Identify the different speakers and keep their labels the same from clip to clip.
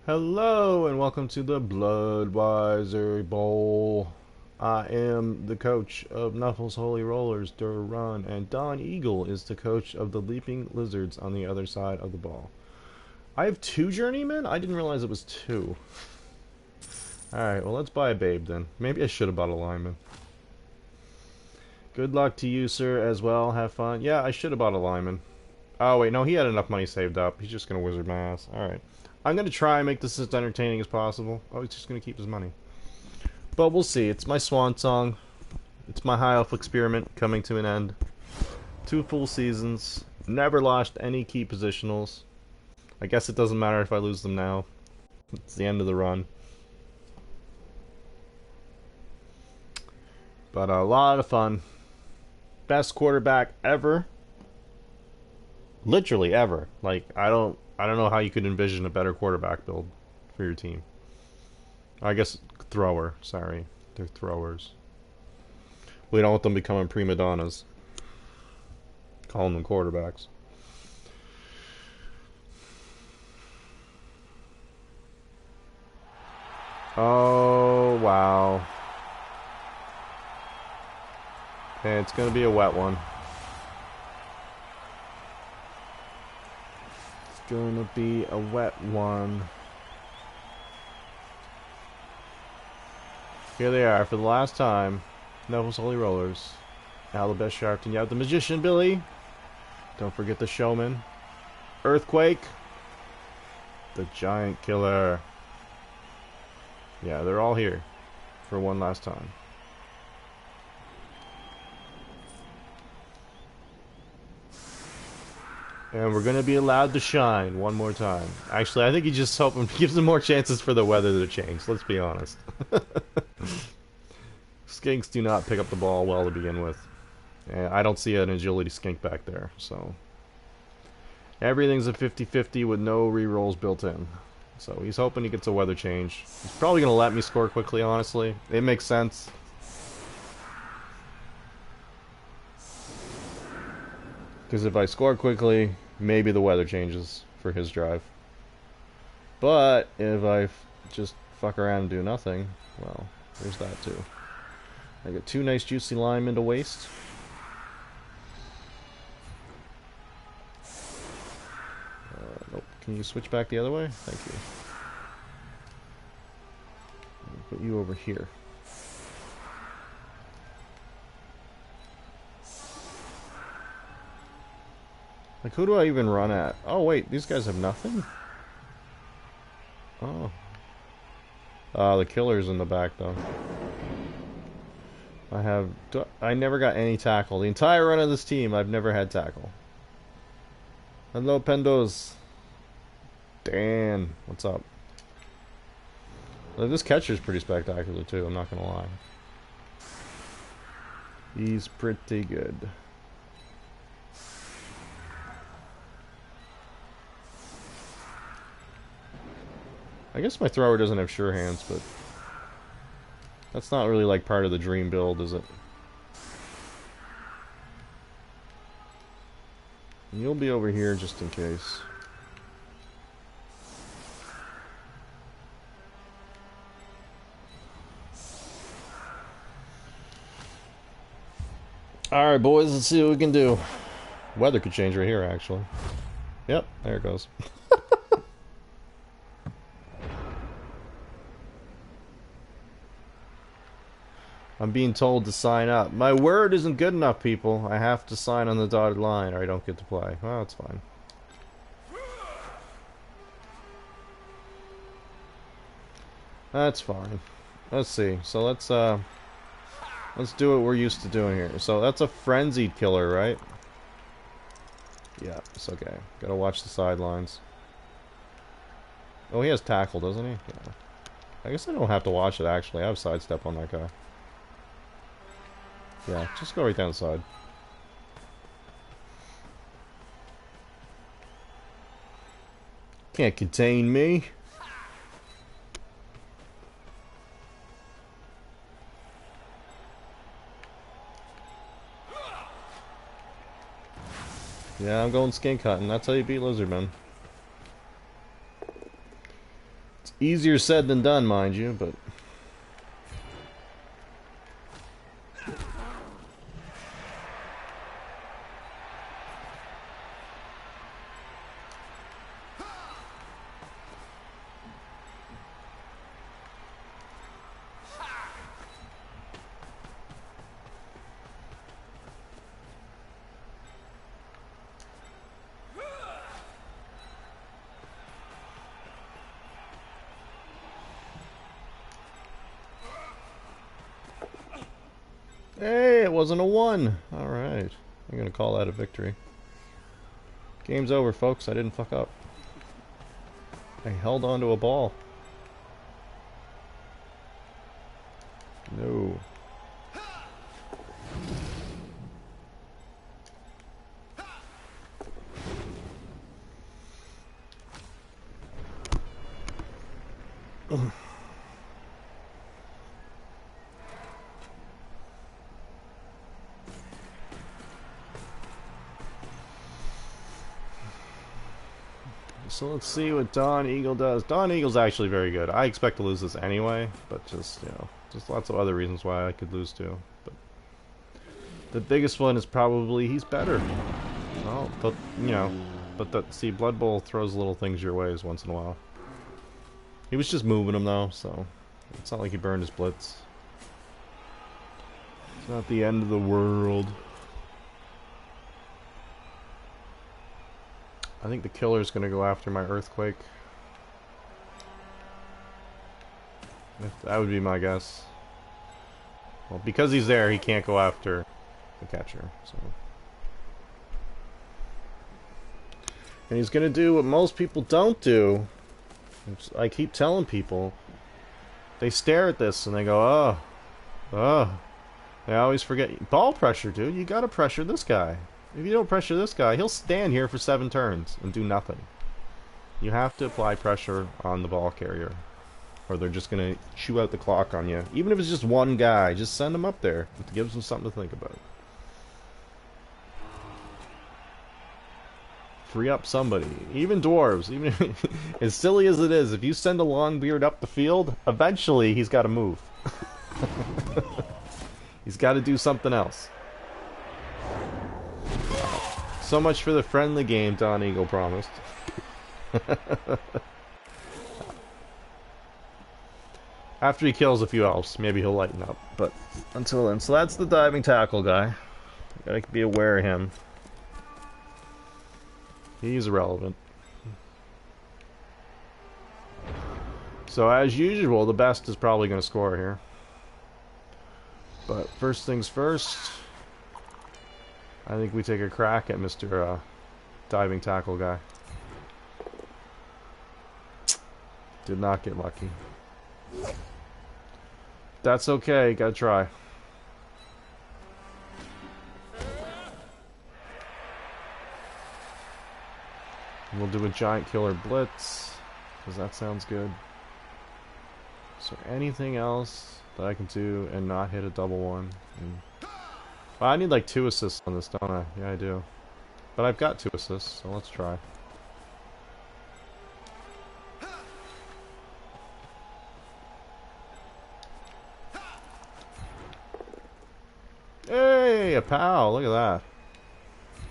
Speaker 1: Hello and welcome to the Bloodwiser Bowl. I am the coach of Nuffle's Holy Rollers, Run, and Don Eagle is the coach of the Leaping Lizards on the other side of the ball. I have two journeymen? I didn't realize it was two. Alright, well let's buy a babe then. Maybe I should have bought a lineman. Good luck to you, sir, as well. Have fun. Yeah, I should have bought a lineman. Oh wait, no, he had enough money saved up. He's just gonna wizard my ass. Alright. I'm going to try and make this as entertaining as possible. Oh, he's just going to keep his money. But we'll see. It's my swan song. It's my high elf experiment coming to an end. 2 full seasons. Never lost any key positionals. I guess it doesn't matter if I lose them now. It's the end of the run. But a lot of fun. Best quarterback ever. Literally ever. Like, I don't know how you could envision a better quarterback build for your team. I guess thrower. Sorry, they're throwers. We don't want them becoming prima donnas. Calling them quarterbacks. Oh wow. Okay, it's gonna be a wet one. Gonna be a wet one. Here they are for the last time. Nuffle's Holy Rollers. Now the best Sharpton. You have the Magician Billy. Don't forget the Showman. Earthquake. The Giant Killer. Yeah, they're all here for one last time. And we're going to be allowed to shine one more time. Actually, I think he just gives them more chances for the weather to change. Let's be honest. Skinks do not pick up the ball well to begin with. And I don't see an agility skink back there. So everything's a 50-50 with no rerolls built in. So he's hoping he gets a weather change. He's probably going to let me score quickly, honestly. It makes sense. Because if I score quickly, maybe the weather changes for his drive. But if I just fuck around and do nothing, well, there's that too. I got 2 nice juicy linemen to waste. Nope. Can you switch back the other way? Thank you. I'll put you over here. Like, who do I even run at? Oh, wait, these guys have nothing? Oh. The killer's in the back, though. I never got any tackle. The entire run of this team, I've never had tackle. Hello, Pendos. Dan, what's up? Well, this catcher's pretty spectacular, too, I'm not gonna lie. He's pretty good. I guess my thrower doesn't have sure hands, but that's not really like part of the dream build, is it? And you'll be over here just in case. Alright, boys, let's see what we can do. Weather could change right here, actually. Yep, there it goes. I'm being told to sign up. My word isn't good enough, people. I have to sign on the dotted line or I don't get to play. Well, that's fine. That's fine. Let's see. So let's do what we're used to doing here. So that's a frenzied killer, right? Yeah, it's okay. Gotta watch the sidelines. Oh, he has tackle, doesn't he? Yeah. I guess I don't have to watch it, actually. I have sidestep on that guy. Yeah, just go right down the side. Can't contain me. Yeah, I'm going skink hunting. That's how you beat lizardmen. Easier said than done, mind you, but... Hey, it wasn't a 1. Alright. I'm gonna call that a victory. Game's over, folks. I didn't fuck up. I held on to a ball. No. So let's see what Dawn Eagle does. Dawn Eagle's actually very good. I expect to lose this anyway, but just, you know, just lots of other reasons why I could lose too. But the biggest one is probably he's better. Well, but, you know, see, Blood Bowl throws little things your ways once in a while. He was just moving them though, so it's not like he burned his blitz. It's not the end of the world. I think the killer's gonna go after my earthquake. That would be my guess. Well, because he's there, he can't go after the catcher. So, and he's gonna do what most people don't do. Which I keep telling people. They stare at this and they go, "Oh, oh." They always forget ball pressure, dude. You gotta pressure this guy. If you don't pressure this guy, he'll stand here for 7 turns and do nothing. You have to apply pressure on the ball carrier, or they're just going to chew out the clock on you. Even if it's just one guy, just send him up there. It gives them something to think about. Free up somebody. Even dwarves, even as silly as it is, if you send a Longbeard up the field, eventually he's got to move. He's got to do something else. So much for the friendly game Dawn Eagle promised. After he kills a few elves, maybe he'll lighten up. But until then, so that's the diving tackle guy. Gotta be aware of him. He's irrelevant. So as usual, the best is probably going to score here. But first things first, I think we take a crack at Mr. Diving Tackle guy. Did not get lucky. That's okay, gotta try. And we'll do a giant killer blitz, because that sounds good. Is there anything else that I can do and not hit a double one? Well, I need like 2 assists on this, don't I? Yeah, I do. But I've got 2 assists, so let's try. Hey, a pal! Look at that.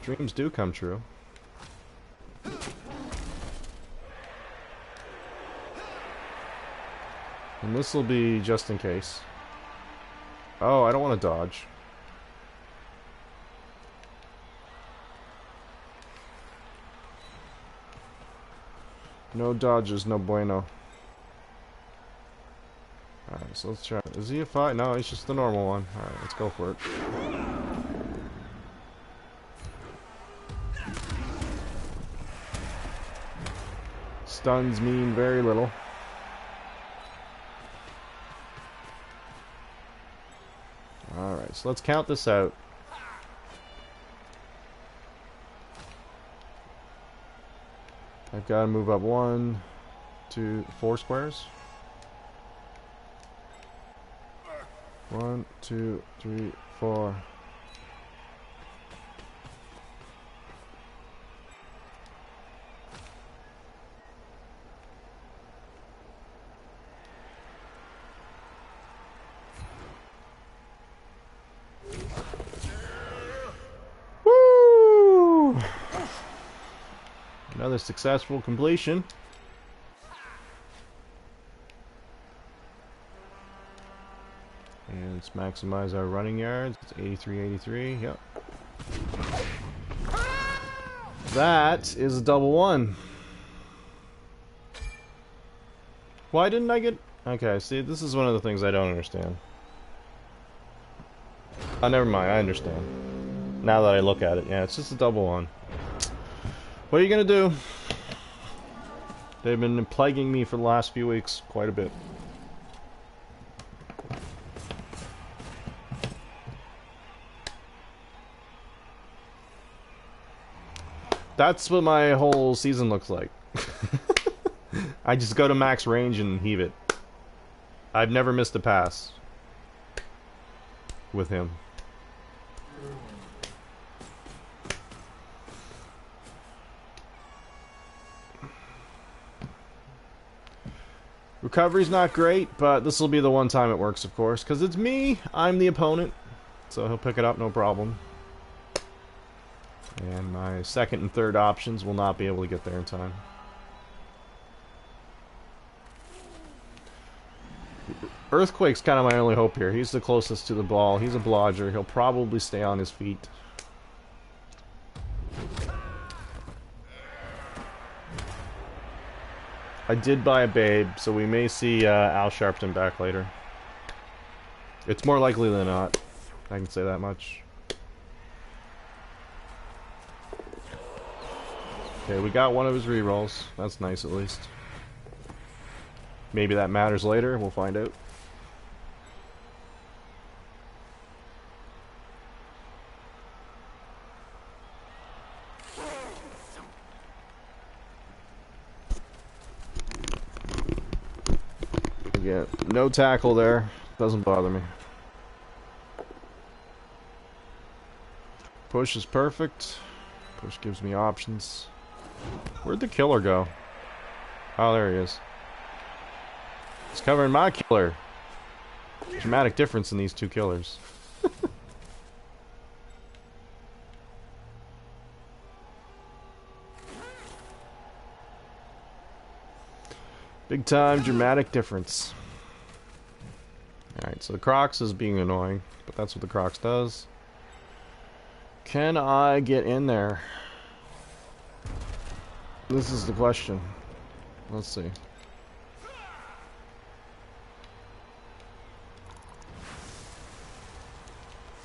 Speaker 1: Dreams do come true. And this will be just in case. Oh, I don't want to dodge. No dodges, no bueno. Alright, so let's try. Is he a 5? No, he's just the normal one. Alright, let's go for it. Stuns mean very little. Alright, so let's count this out. I've got to move up 1, 2, 4 squares. 1, 2, 3, 4. Another successful completion. And let's maximize our running yards. It's 83-83. Yep. That is a double one. Why didn't I get... Okay, see, this is one of the things I don't understand. Oh, never mind, I understand. Now that I look at it, yeah, it's just a double one. What are you gonna do? They've been plaguing me for the last few weeks quite a bit. That's what my whole season looks like. I just go to max range and heave it. I've never missed a pass with him. Recovery's not great, but this will be the one time it works, of course, because it's me. I'm the opponent, so he'll pick it up, no problem. And my second and third options will not be able to get there in time. Earthquake's kind of my only hope here. He's the closest to the ball. He's a blodger. He'll probably stay on his feet. I did buy a babe, so we may see Al Sharpton back later. It's more likely than not. I can say that much. Okay, we got one of his rerolls. That's nice, at least. Maybe that matters later. We'll find out. Again, no tackle there. Doesn't bother me. Push is perfect. Push gives me options. Where'd the killer go? Oh, there he is. He's covering my killer. Dramatic difference in these two killers. Big time dramatic difference. Alright, so the Crocs is being annoying, but that's what the Crocs does. Can I get in there? This is the question. Let's see.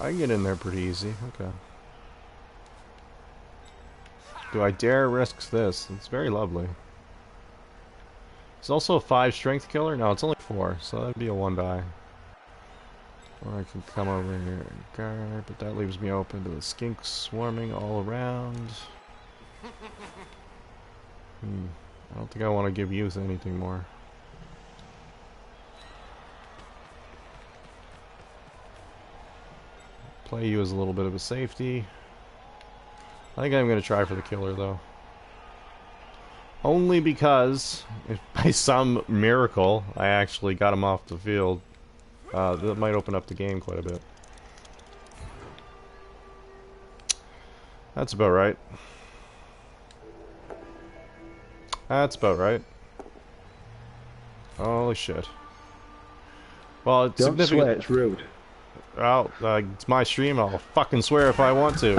Speaker 1: I can get in there pretty easy. Okay. Do I dare risk this? It's very lovely. It's also a 5 strength killer? No, it's only 4, so that'd be a 1 die. Or I can come over here and guard, but that leaves me open to the skinks swarming all around. I don't think I want to give youth anything more. Play you as a little bit of a safety. I think I'm going to try for the killer, though. Only because, if by some miracle, I actually got him off the field, that might open up the game quite a bit. That's about right. That's about right. Holy shit. Well, it's
Speaker 2: Don't
Speaker 1: significant.
Speaker 2: swear, it's rude.
Speaker 1: Well, it's my stream. I'll fucking swear if I want to.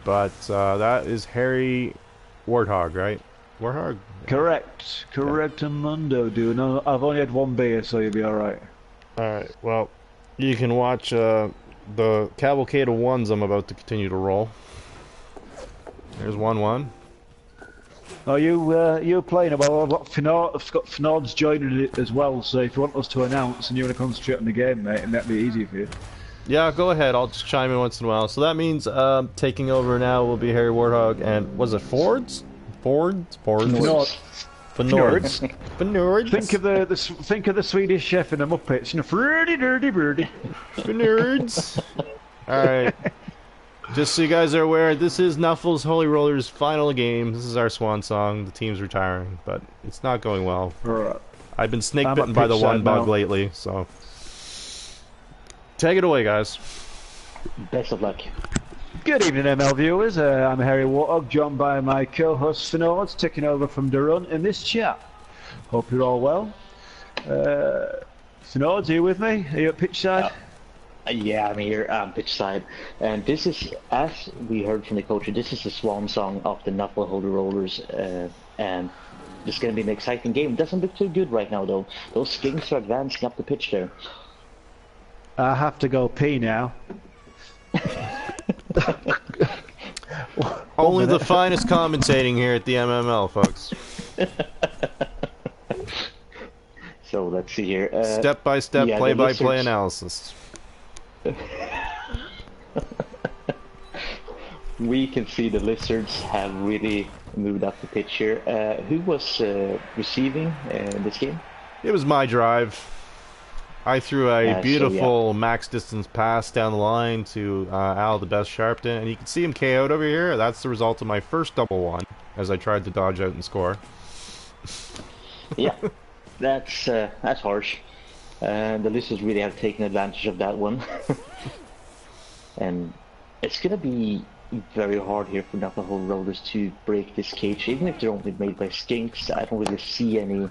Speaker 1: But that is Harry Warthog, right? Warthog?
Speaker 2: Correct. Correctamundo, dude. No, I've only had one beer, so you'll be alright.
Speaker 1: Alright, well, you can watch the cavalcade of ones I'm about to continue to roll. There's 1-1.
Speaker 2: Oh, you're playing about. I've got Fnord's joining it as well, so if you want us to announce and you want to concentrate on the game, mate, and that'd be easy for you.
Speaker 1: Yeah, go ahead. I'll just chime in once in a while. So that means taking over now will be Harry Warthog and was it Fords? Fords?
Speaker 2: Fnord.
Speaker 1: Fnords. Fnords.
Speaker 2: Think of the Swedish chef in the Muppets. You know, fruity dirty birdie.
Speaker 1: Fnords. All right. Just so you guys are aware, this is Nuffle's Holy Rollers' final game. This is our swan song. The team's retiring, but it's not going well.
Speaker 2: Right.
Speaker 1: I've been snake bitten by the one bug lately, so. Take it away, guys.
Speaker 3: Best of luck.
Speaker 2: Good evening, ML viewers. I'm Harry Warthog, joined by my co-host Finord, taking over from Durun in this chat. Hope you're all well. Finord, are you with me? Are you at pitch side?
Speaker 3: Yeah, I'm here on pitch side. And this is, as we heard from the coach, this is the swan song of the Nuffle Holder Rollers. And it's going to be an exciting game. It doesn't look too good right now, though. Those skinks are advancing up the pitch there.
Speaker 2: I have to go pee now.
Speaker 1: Only the finest commentating here at the MML, folks.
Speaker 3: So let's see here.
Speaker 1: Step-by-step, play-by-play analysis.
Speaker 3: We can see the Lizards have really moved up the pitch here. Who was receiving this game?
Speaker 1: It was my drive. I threw a beautiful max distance pass down the line to Al the Best Sharpton, and you can see him KO'd over here. That's the result of my first double one, as I tried to dodge out and score.
Speaker 3: Yeah, that's harsh. The Lizards really have taken advantage of that one. And it's going to be very hard here for Nuffle Holder Rollers to break this cage, even if they're only made by skinks. I don't really see any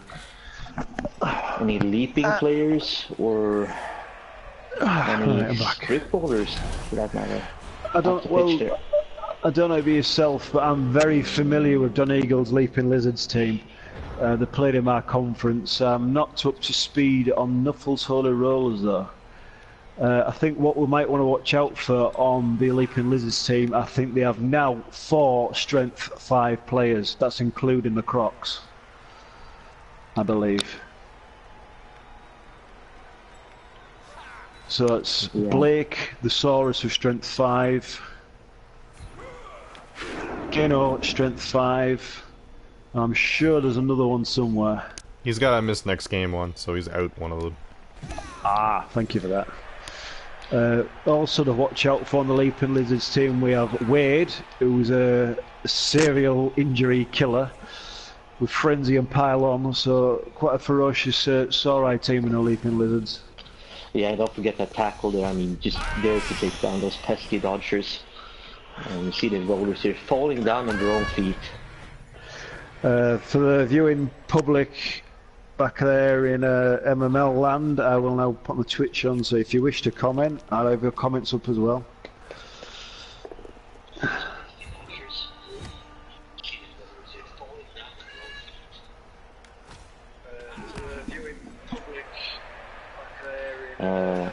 Speaker 3: leaping players or any strip bowlers for that matter.
Speaker 2: I don't know about yourself, but I'm very familiar with Donegal's Leaping Lizards team. They played in my conference. I'm not up to speed on Nuffle's Holy Rollers though. I think what we might want to watch out for on the Leaping Lizards team, I think they have now 4 Strength 5 players. That's including the Crocs, I believe. So it's Blake, the Saurus with Strength 5, Geno Strength 5. I'm sure there's another one somewhere.
Speaker 1: He's got a miss next game one, so he's out one of them.
Speaker 2: Ah, thank you for that. Also to watch out for on the Leaping Lizards team, we have Wade, who's a serial injury killer with Frenzy and Pylon, so quite a ferocious Saurai team in the Leaping Lizards.
Speaker 3: Yeah, and don't forget that tackle there. I mean, just there to take down those pesky dodgers. And you see the rollers here falling down on their own feet.
Speaker 2: For the viewing public back there in MML land, I will now put the Twitch on, so if you wish to comment, I'll have your comments up as well.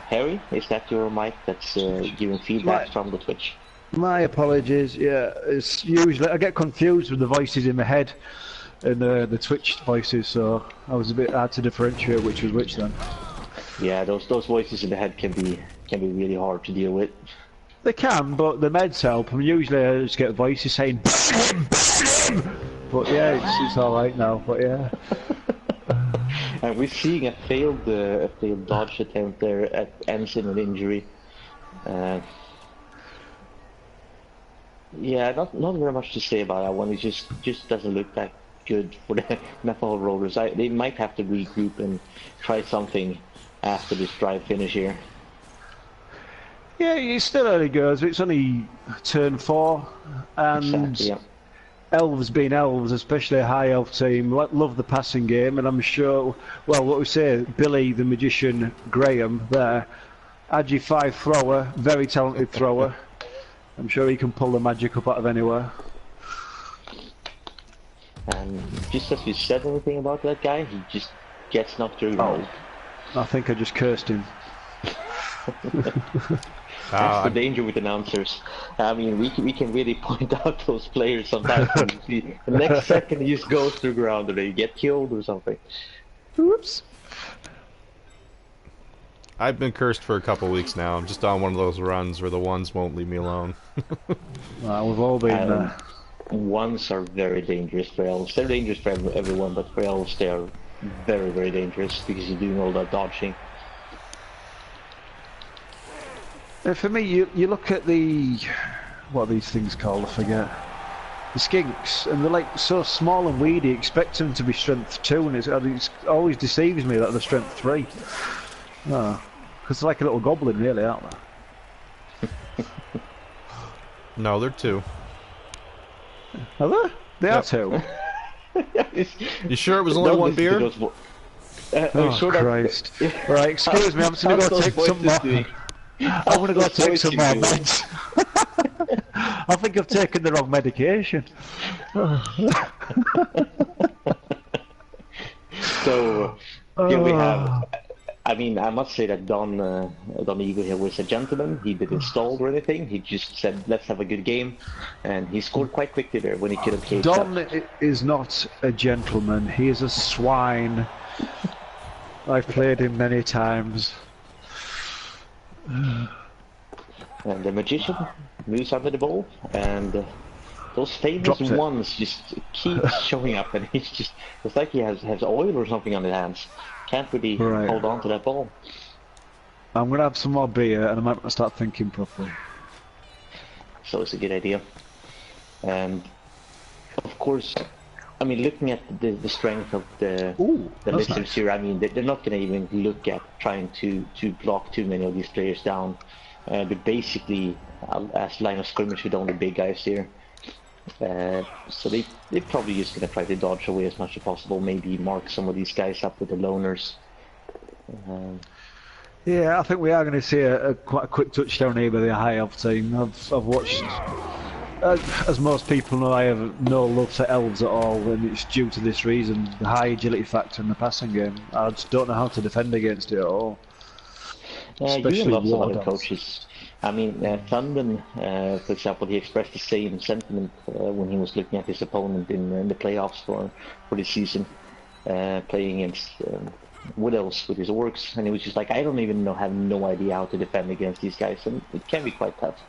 Speaker 3: Harry, is that your mic that's giving feedback from the Twitch?
Speaker 2: My apologies, yeah, it's usually, I get confused with the voices in my head and the Twitch voices, so I was a bit hard to differentiate which was which then.
Speaker 3: Yeah, those voices in the head can be really hard to deal with.
Speaker 2: They can, but the meds help. I mean, usually I just get voices saying but yeah, it's alright now, but yeah.
Speaker 3: And we're seeing a failed dodge attempt there at ends in an injury. Yeah, not very much to say about that one. It just doesn't look that good for the Nuffle Rollers. They might have to regroup and try something after this drive finish here.
Speaker 2: Yeah, it's still early goes. It's only turn 4, and
Speaker 3: exactly, yeah.
Speaker 2: Elves being elves, especially a high elf team, love the passing game, and I'm sure, well, what we say, Billy the Magician Graham there, Agi 5 thrower, very talented thrower. I'm sure he can pull the magic up out of anywhere.
Speaker 3: And just as you said anything about that guy, he just gets knocked through.
Speaker 2: Oh, I think I just cursed him.
Speaker 3: That's the danger with announcers. I mean, we can really point out those players sometimes. And you see, the next second he just goes through ground or they get killed or something.
Speaker 2: Oops.
Speaker 1: I've been cursed for a couple weeks now. I'm just on one of those runs where the ones won't leave me alone.
Speaker 2: Well, we've all been there.
Speaker 3: Ones are very dangerous for elves. They're dangerous for everyone, but for elves they are very, very dangerous because you're doing all that dodging.
Speaker 2: For me, you look at the, what are these things called, I forget, the skinks, and they're like so small and weedy, expect them to be strength 2, and it always deceives me that they're strength 3. Because It's like a little goblin, really, aren't they?
Speaker 1: No, they're 2.
Speaker 2: Are they? They are
Speaker 1: Yep.
Speaker 2: 2.
Speaker 1: You sure it was only 1 beer?
Speaker 2: Oh,
Speaker 3: sure
Speaker 2: Christ. Right, excuse me, I'm just going to go take some more. I'm going to go take some more meds. I think I've taken the wrong medication.
Speaker 3: So, here we have... I mean, I must say that Don Eagle here was a gentleman. He didn't stall or anything. He just said, let's have a good game. And he scored quite quickly there when he could have caged
Speaker 2: Don
Speaker 3: up.
Speaker 2: is not a gentleman. He is a swine. I've played him many times.
Speaker 3: And the magician moves under the ball, and those famous ones just keep showing up, and it's like he has oil or something on his hands. Can't really hold on to that ball.
Speaker 2: I'm gonna have some more beer, and I might start thinking properly.
Speaker 3: So it's a good idea. And of course, I mean, looking at the strength of the Lizards here, I mean, they're not gonna even look at trying to block too many of these players down. They're basically as line of scrimmage with only big guys here. So they're probably just going to try to dodge away as much as possible, maybe mark some of these guys up with the loners.
Speaker 2: Yeah, I think we are going to see quite a quick touchdown here by the high elf team. I've watched, as most people know, I have no love for elves at all, and it's due to this reason, the high agility factor in the passing game. I just don't know how to defend against it at all.
Speaker 3: Especially lots of other coaches. I mean, Thunden, for example, he expressed the same sentiment when he was looking at his opponent in the playoffs for this season, playing against Wood Elves with his orcs, and he was just like, I don't even have no idea how to defend against these guys, and it can be quite tough.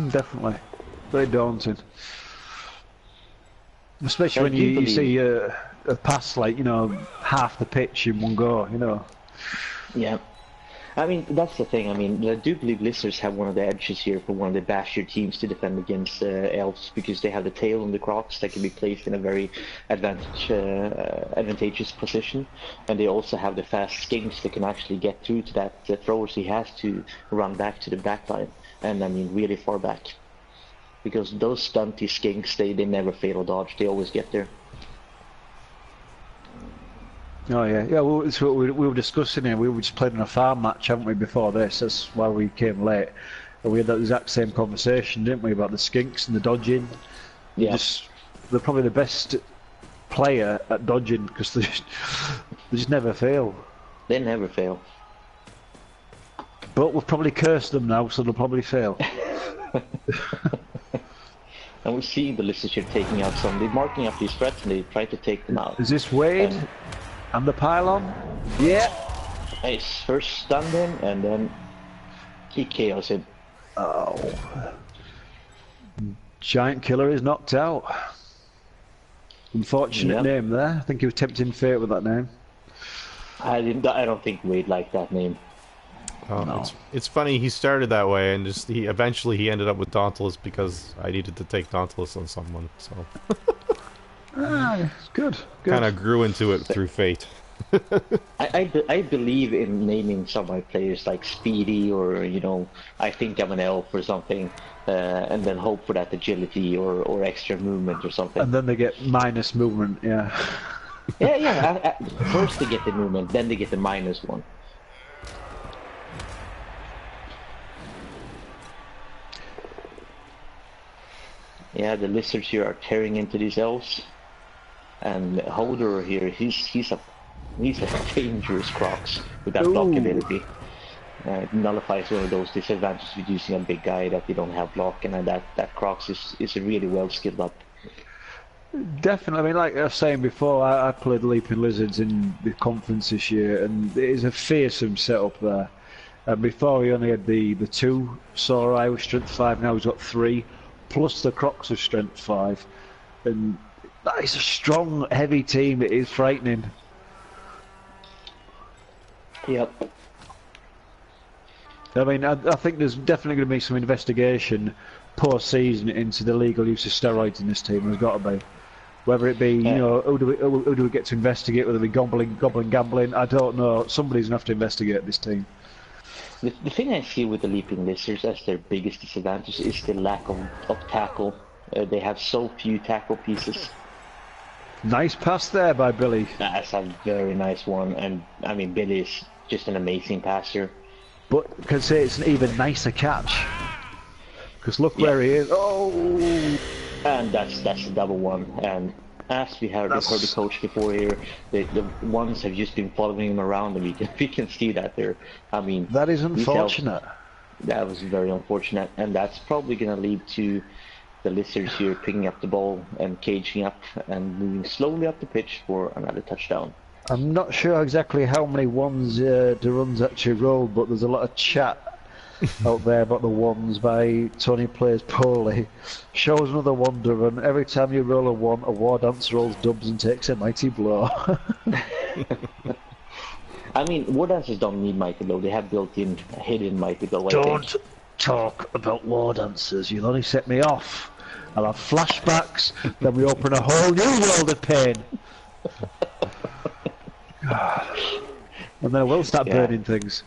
Speaker 2: Definitely, very daunting, especially when you see a pass like half the pitch in one go,
Speaker 3: Yeah. I mean, that's the thing. I mean, I do believe Lizards have one of the edges here for one of the bashier teams to defend against Elves, because they have the tail on the Crocs that can be placed in a very advantageous position, and they also have the fast skinks that can actually get through to that thrower, so he has to run back to the back line, and I mean really far back, because those stunty skinks, they never fail or dodge, they always get there.
Speaker 2: Oh yeah, well, it's what we were discussing here. We were just playing a farm match, haven't we, before this? That's why we came late. And we had that exact same conversation, didn't we, about the skinks and the dodging?
Speaker 3: Yeah.
Speaker 2: They're probably the best player at dodging, because they just never fail.
Speaker 3: They never fail.
Speaker 2: But we've probably cursed them now, so they'll probably fail.
Speaker 3: And we see the Lizards here taking out some. They're marking up these threats and they try to take them out.
Speaker 2: Is this Wade? And the pylon? Yeah.
Speaker 3: Nice. First stunned him and then he KOs him.
Speaker 2: Oh. Giant Killer is knocked out. Unfortunate name there. I think he was tempting fate with that name.
Speaker 3: I don't think Wade liked that name.
Speaker 1: No. It's funny, he started that way and eventually he ended up with Dauntless because I needed to take Dauntless on someone, so
Speaker 2: good.
Speaker 1: Kind of grew into it through fate.
Speaker 3: I believe in naming some of my players like Speedy or I think I'm an elf or something, and then hope for that agility or extra movement or something.
Speaker 2: And then they get minus movement, yeah.
Speaker 3: yeah. First they get the movement, then they get the -1. Yeah, the Lizards here are tearing into these elves, and Holder here, he's a dangerous Crocs with that block ability. It nullifies one of those disadvantages with using a big guy that you don't have block, and that Crocs is really well skilled up.
Speaker 2: Definitely. I mean, like I was saying before, I played Leaping Lizards in the conference this year, and it is a fearsome setup there. Before he only had the 2 Sarai with strength 5, now he's got 3. Plus the Crocs of strength 5, and that is a strong, heavy team. It is frightening.
Speaker 3: Yep.
Speaker 2: I mean, I think there's definitely going to be some investigation post-season into the legal use of steroids in this team. There's got to be, whether it be who do we get to investigate? Whether it be goblin gambling? I don't know. Somebody's going to have to investigate this team.
Speaker 3: The thing I see with the Leaping Lizards as their biggest disadvantage is the lack of tackle. They have so few tackle pieces.
Speaker 2: Nice pass there by Billy.
Speaker 3: That's a very nice one, and I mean Billy is just an amazing passer.
Speaker 2: But I can say it's an even nicer catch. Because look where he is. Oh!
Speaker 3: And that's the double one. And as we heard the coach before here, the ones have just been following him around, and we can see that there. I mean,
Speaker 2: that is unfortunate.
Speaker 3: That was very unfortunate, and that's probably going to lead to the Lizards here picking up the ball and caging up and moving slowly up the pitch for another touchdown.
Speaker 2: I'm not sure exactly how many ones the runs actually rolled, but there's a lot of chat out there about the ones by Tony Plays Poorly. Shows another wonder, and every time you roll a one, a war dance rolls dubs and takes a mighty blow.
Speaker 3: I mean, war dancers don't need mighty blow. They have built-in hidden mighty blow.
Speaker 2: Don't talk about war dancers. You'll only set me off. I'll have flashbacks, then we open a whole new world of pain. And then I will start burning things.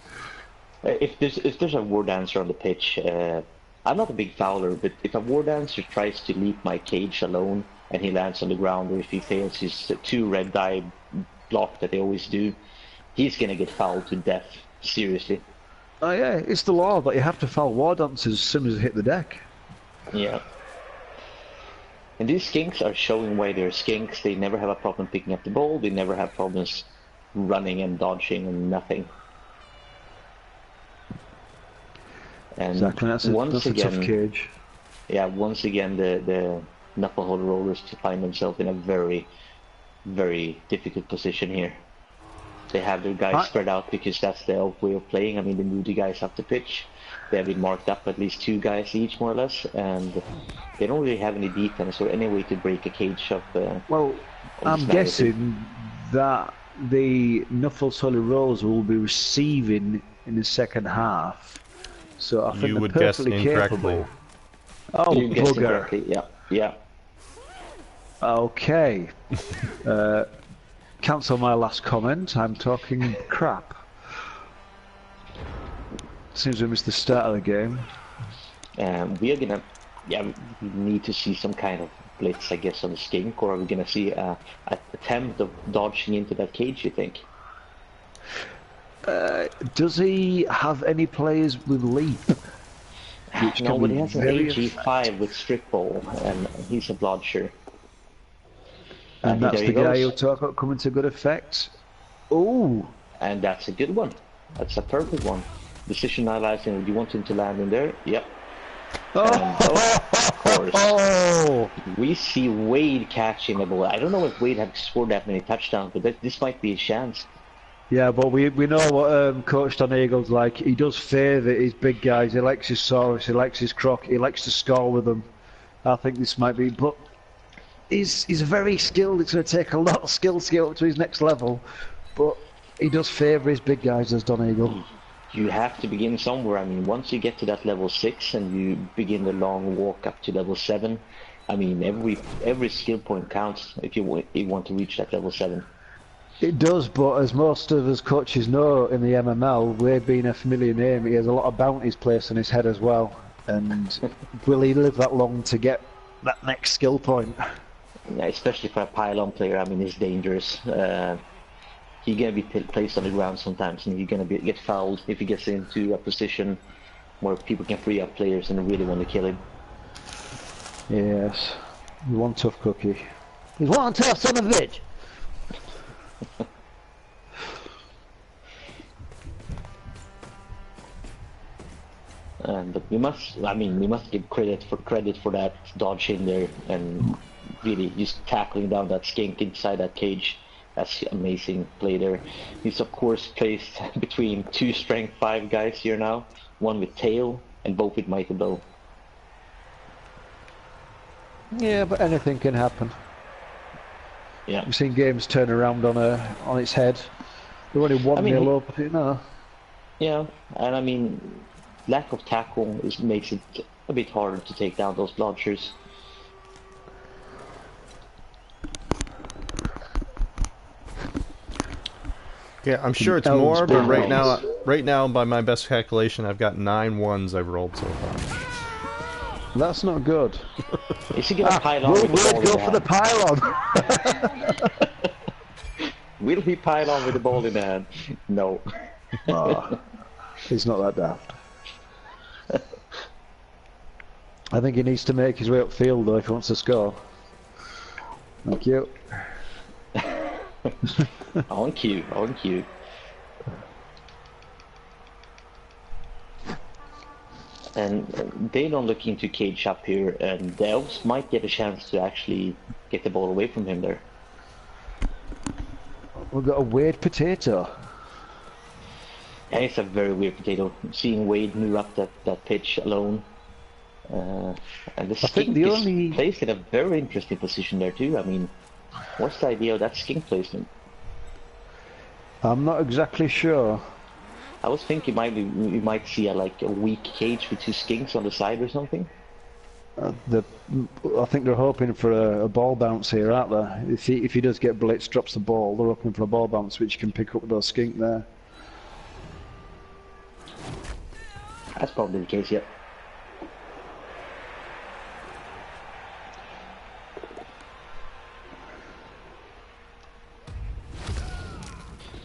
Speaker 3: If there's a war dancer on the pitch, I'm not a big fouler, but if a war dancer tries to leap my cage alone and he lands on the ground, or if he fails his 2 red die block that they always do, he's gonna get fouled to death. Seriously.
Speaker 2: Oh yeah, it's the law, but you have to foul war dancers as soon as they hit the deck.
Speaker 3: Yeah. And these skinks are showing why they're skinks. They never have a problem picking up the ball. They never have problems running and dodging and nothing. And
Speaker 2: exactly, that's a tough cage.
Speaker 3: Yeah, once again the Nuffle rollers to find themselves in a very, very difficult position here. They have their guys spread out because that's their way of playing. I mean, they move the guys up the pitch. They have been marked up at least 2 guys each, more or less, and they don't really have any defense or any way to break a cage of.
Speaker 2: Well, I'm guessing that the Nuffle Holy Rolls will be receiving in the second half. So I think
Speaker 1: you
Speaker 2: they're
Speaker 1: would guess
Speaker 2: perfectly
Speaker 1: incorrectly.
Speaker 2: capable. Oh,
Speaker 3: you guessed
Speaker 2: bugger.
Speaker 3: incorrectly. Yeah, yeah.
Speaker 2: Okay. Cancel my last comment. I'm talking crap. Seems we missed the start of the game.
Speaker 3: We are gonna, we need to see some kind of blitz, I guess, on the skink, or are we gonna see an attempt of dodging into that cage, you think?
Speaker 2: Does he have any players with leap?
Speaker 3: No, but he has an AG5 with strip ball, and he's a blodger.
Speaker 2: And that's the guy you'll talk about coming to good effect. Ooh!
Speaker 3: And that's a good one. That's a perfect one. Decision analyzing, do you want him to land in there? Yep. And, of course.
Speaker 2: Oh!
Speaker 3: We see Wade catching the ball. I don't know if Wade has scored that many touchdowns, but this might be his chance.
Speaker 2: Yeah, but we know what Coach Don Eagle's like. He does favour his big guys. He likes his Saurus, he likes his Croc, he likes to score with them. I think this might be, but he's very skilled. It's going to take a lot of skill to get up to his next level, but he does favour his big guys as Don Eagle.
Speaker 3: You have to begin somewhere. I mean, once you get to that level 6 and you begin the long walk up to level 7, I mean, every skill point counts if you want to reach that level 7.
Speaker 2: It does, but as most of us coaches know in the MML, Wade being a familiar name, he has a lot of bounties placed on his head as well. And will he live that long to get that next skill point?
Speaker 3: Yeah, especially for a pylon player, I mean, it's dangerous. He's going to be placed on the ground sometimes, and he's going to get fouled if he gets into a position where people can free up players and really want to kill him.
Speaker 2: Yes, he's one tough cookie. He's one tough son of a bitch!
Speaker 3: But we must give credit for that dodge in there, and really just tackling down that skink inside that cage. That's amazing play there. He's of course placed between 2 strength 5 guys here now, one with tail and both with mighty blow.
Speaker 2: Yeah, but anything can happen.
Speaker 3: Yeah,
Speaker 2: We've seen games turn around on its head. They're only 1-0 up, you know.
Speaker 3: Yeah, and I mean, lack of tackle makes it a bit harder to take down those blodgers.
Speaker 1: Yeah, I'm sure it's
Speaker 2: Elves
Speaker 1: more, but
Speaker 2: being
Speaker 1: right now, by my best calculation, I've got 9 ones I've rolled so far.
Speaker 2: That's not good.
Speaker 3: Is he gonna pile on with the ball
Speaker 2: Go
Speaker 3: in
Speaker 2: for the
Speaker 3: hand?
Speaker 2: pylon.
Speaker 3: Will he pile on with the ball in the hand? No.
Speaker 2: Oh, he's not that daft. I think he needs to make his way upfield though if he wants to score. Thank you.
Speaker 3: On cue, on cue. And they don't look into cage up here, and the elves might get a chance to actually get the ball away from him there.
Speaker 2: We've got a weird potato.
Speaker 3: And it's a very weird potato. Seeing Wade move up that pitch alone. And the skink is placed in a very interesting position there too. I mean, what's the idea of that skink placement?
Speaker 2: I'm not exactly sure.
Speaker 3: I was thinking we might see like a weak cage with 2 skinks on the side or something.
Speaker 2: I think they're hoping for a ball bounce here, aren't they? If he does get blitzed, drops the ball, they're hoping for a ball bounce which can pick up those skink there.
Speaker 3: That's probably the case, yeah.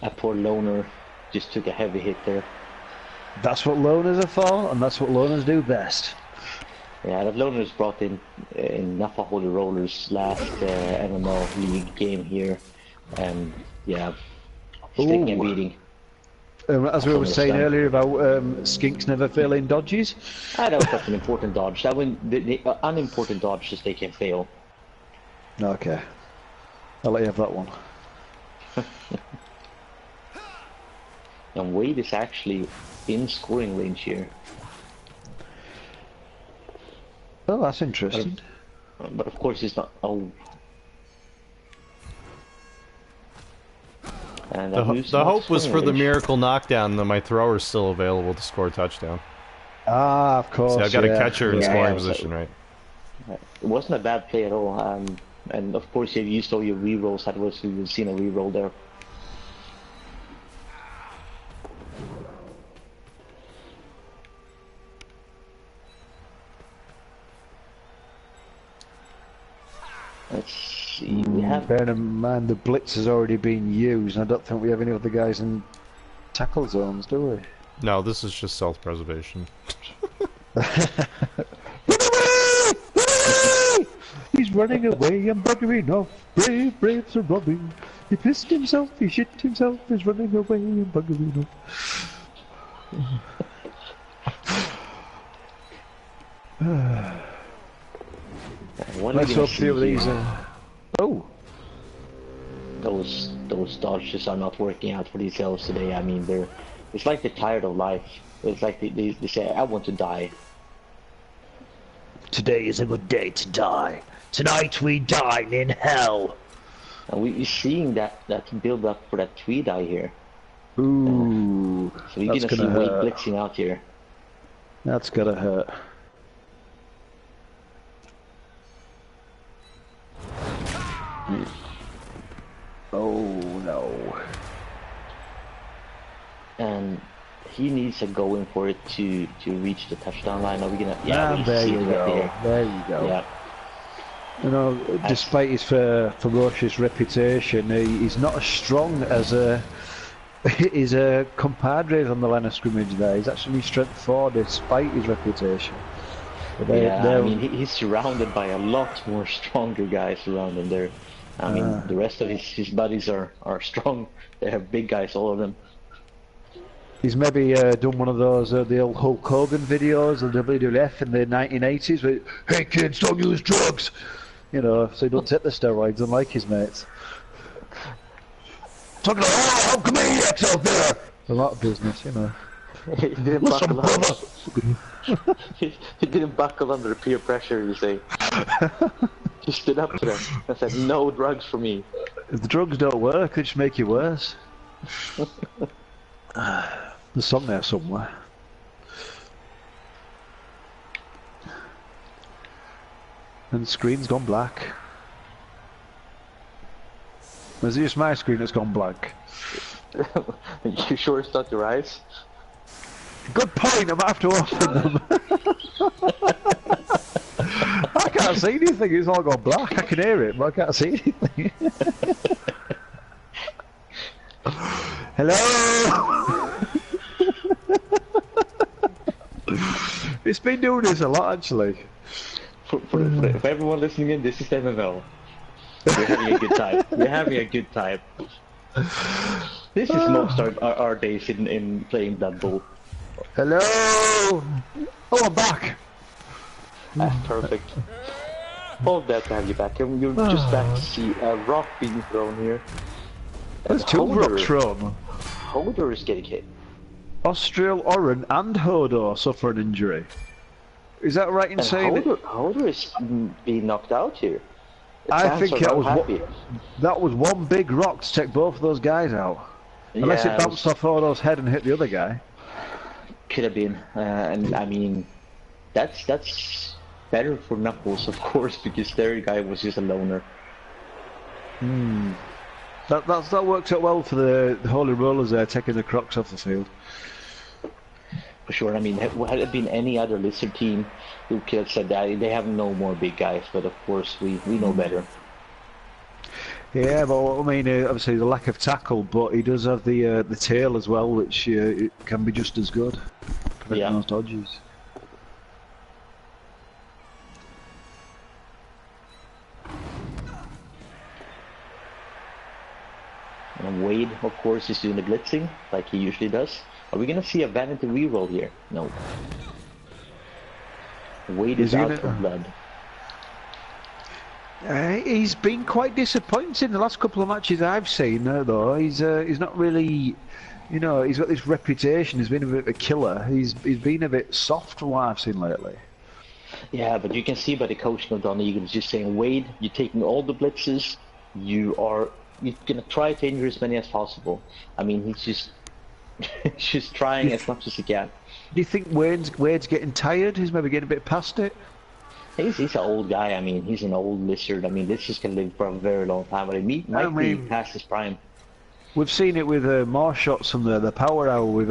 Speaker 3: That poor loner just took a heavy hit there.
Speaker 2: That's what loners are for, and that's what loners do best.
Speaker 3: Yeah, that loner was brought in Nuffle Holy Rollers last MML League game here, and yeah, he's taking a beating.
Speaker 2: As we were saying earlier about skinks never failing dodges.
Speaker 3: That was such an important dodge. That when the unimportant dodges they can fail.
Speaker 2: Okay, I'll let you have that one.
Speaker 3: And Wade is actually in scoring range here.
Speaker 2: Oh, that's interesting.
Speaker 3: But of course he's not. Oh. And
Speaker 1: the hope was for the miracle knockdown that my thrower's still available to score a touchdown.
Speaker 2: Ah, of course.
Speaker 1: See, I've got a catcher in scoring position, right?
Speaker 3: It wasn't a bad play at all. And of course, if you saw your rerolls, that was you've seen a reroll there. Let's see. We have.
Speaker 2: Bear in mind, the blitz has already been used. I don't think we have any other guys in tackle zones, do we?
Speaker 1: No, this is just self-preservation.
Speaker 2: He's running away and buggering off. Brave, braves are robbing. He pissed himself, he shit himself. He's running away and buggering off. Let's hope few of these. Oh,
Speaker 3: those dodges are not working out for these elves today. I mean, it's like they're tired of life. It's like they say, "I want to die."
Speaker 2: Today is a good day to die. Tonight we dine in hell.
Speaker 3: And we're seeing that build up for that 3-die here.
Speaker 2: Ooh,
Speaker 3: so we're gonna see Wade blitzing out here.
Speaker 2: That's gotta hurt. Oh no.
Speaker 3: And he needs to go in for it to reach the touchdown line. Are we gonna? Yeah,
Speaker 2: there you go. There you go.
Speaker 3: Yeah.
Speaker 2: You know, despite his ferocious reputation, he's not as strong as his compadres on the line of scrimmage there. He's actually strength 4 despite his reputation.
Speaker 3: I mean, he's surrounded by a lot more stronger guys around him there. I mean, the rest of his buddies are strong. They have big guys, all of them.
Speaker 2: He's maybe done one of those the old Hulk Hogan videos of WWF in the 1980s where, "Hey kids, don't use drugs!" You know, so he don't take the steroids unlike his mates. Talking about, "Oh, how maniacs out there!" A lot of business, you know.
Speaker 3: He didn't buckle under. He didn't buckle under peer pressure, you say. He stood up to them and said, "No drugs for me."
Speaker 2: If the drugs don't work, they just make you worse. There's some there somewhere. And the screen's gone black. Is it just my screen that's gone blank?
Speaker 3: You sure it's not your eyes?
Speaker 2: Good point, I might have to open them. I can't see anything, it's all gone black. I can hear it, but I can't see anything. Hello? It's been doing this a lot, actually.
Speaker 3: For everyone listening in, this is MML. We're having a good time. We're having a good time. This is most our days in playing Blood Bowl.
Speaker 2: Hello? Oh, I'm back.
Speaker 3: That's perfect. All glad to have you back. You're just back to see a rock being thrown here.
Speaker 2: There's two rocks thrown.
Speaker 3: Hodor is getting hit.
Speaker 2: Austrial, Oren and Hodor suffer an injury. Is that right in
Speaker 3: And
Speaker 2: saying
Speaker 3: Hodor is being knocked out here. The
Speaker 2: I
Speaker 3: fans
Speaker 2: think
Speaker 3: are
Speaker 2: that
Speaker 3: not
Speaker 2: was
Speaker 3: happy.
Speaker 2: that was one big rock to take both of those guys out. Unless
Speaker 3: Yeah,
Speaker 2: it bounced off Hodor's head and hit the other guy.
Speaker 3: could have been, and I mean, that's better for Knuckles, of course, because their guy was just a loner.
Speaker 2: That worked out well for the Holy Rollers there, taking the Crocs off the field.
Speaker 3: For sure. I mean, had it been any other Lizard team, we could have said that they have no more big guys, but of course we know better.
Speaker 2: Yeah, but I mean, obviously the lack of tackle, but he does have the tail as well, which it can be just as good. Preventing those dodges.
Speaker 3: And Wade, of course, is doing the blitzing like he usually does. Are we gonna see a vanity reroll here? No. Wade is out for blood.
Speaker 2: He's been quite disappointing the last couple of matches I've seen, though. He's not really, you know, he's got this reputation. He's been a bit of a killer. He's been a bit soft from what I've seen lately.
Speaker 3: Yeah, but you can see by the coaching of Don Egan, just saying, Wade, you're taking all the blitzes. You're gonna try to injure as many as possible. I mean, he's just trying as much as he can.
Speaker 2: Do you think Wade's getting tired? He's maybe getting a bit past it.
Speaker 3: He's an old guy. I mean, he's an old lizard. I mean, this is gonna live for a very long time. But he might be past his prime.
Speaker 2: We've seen it with more shots from the Power Hour with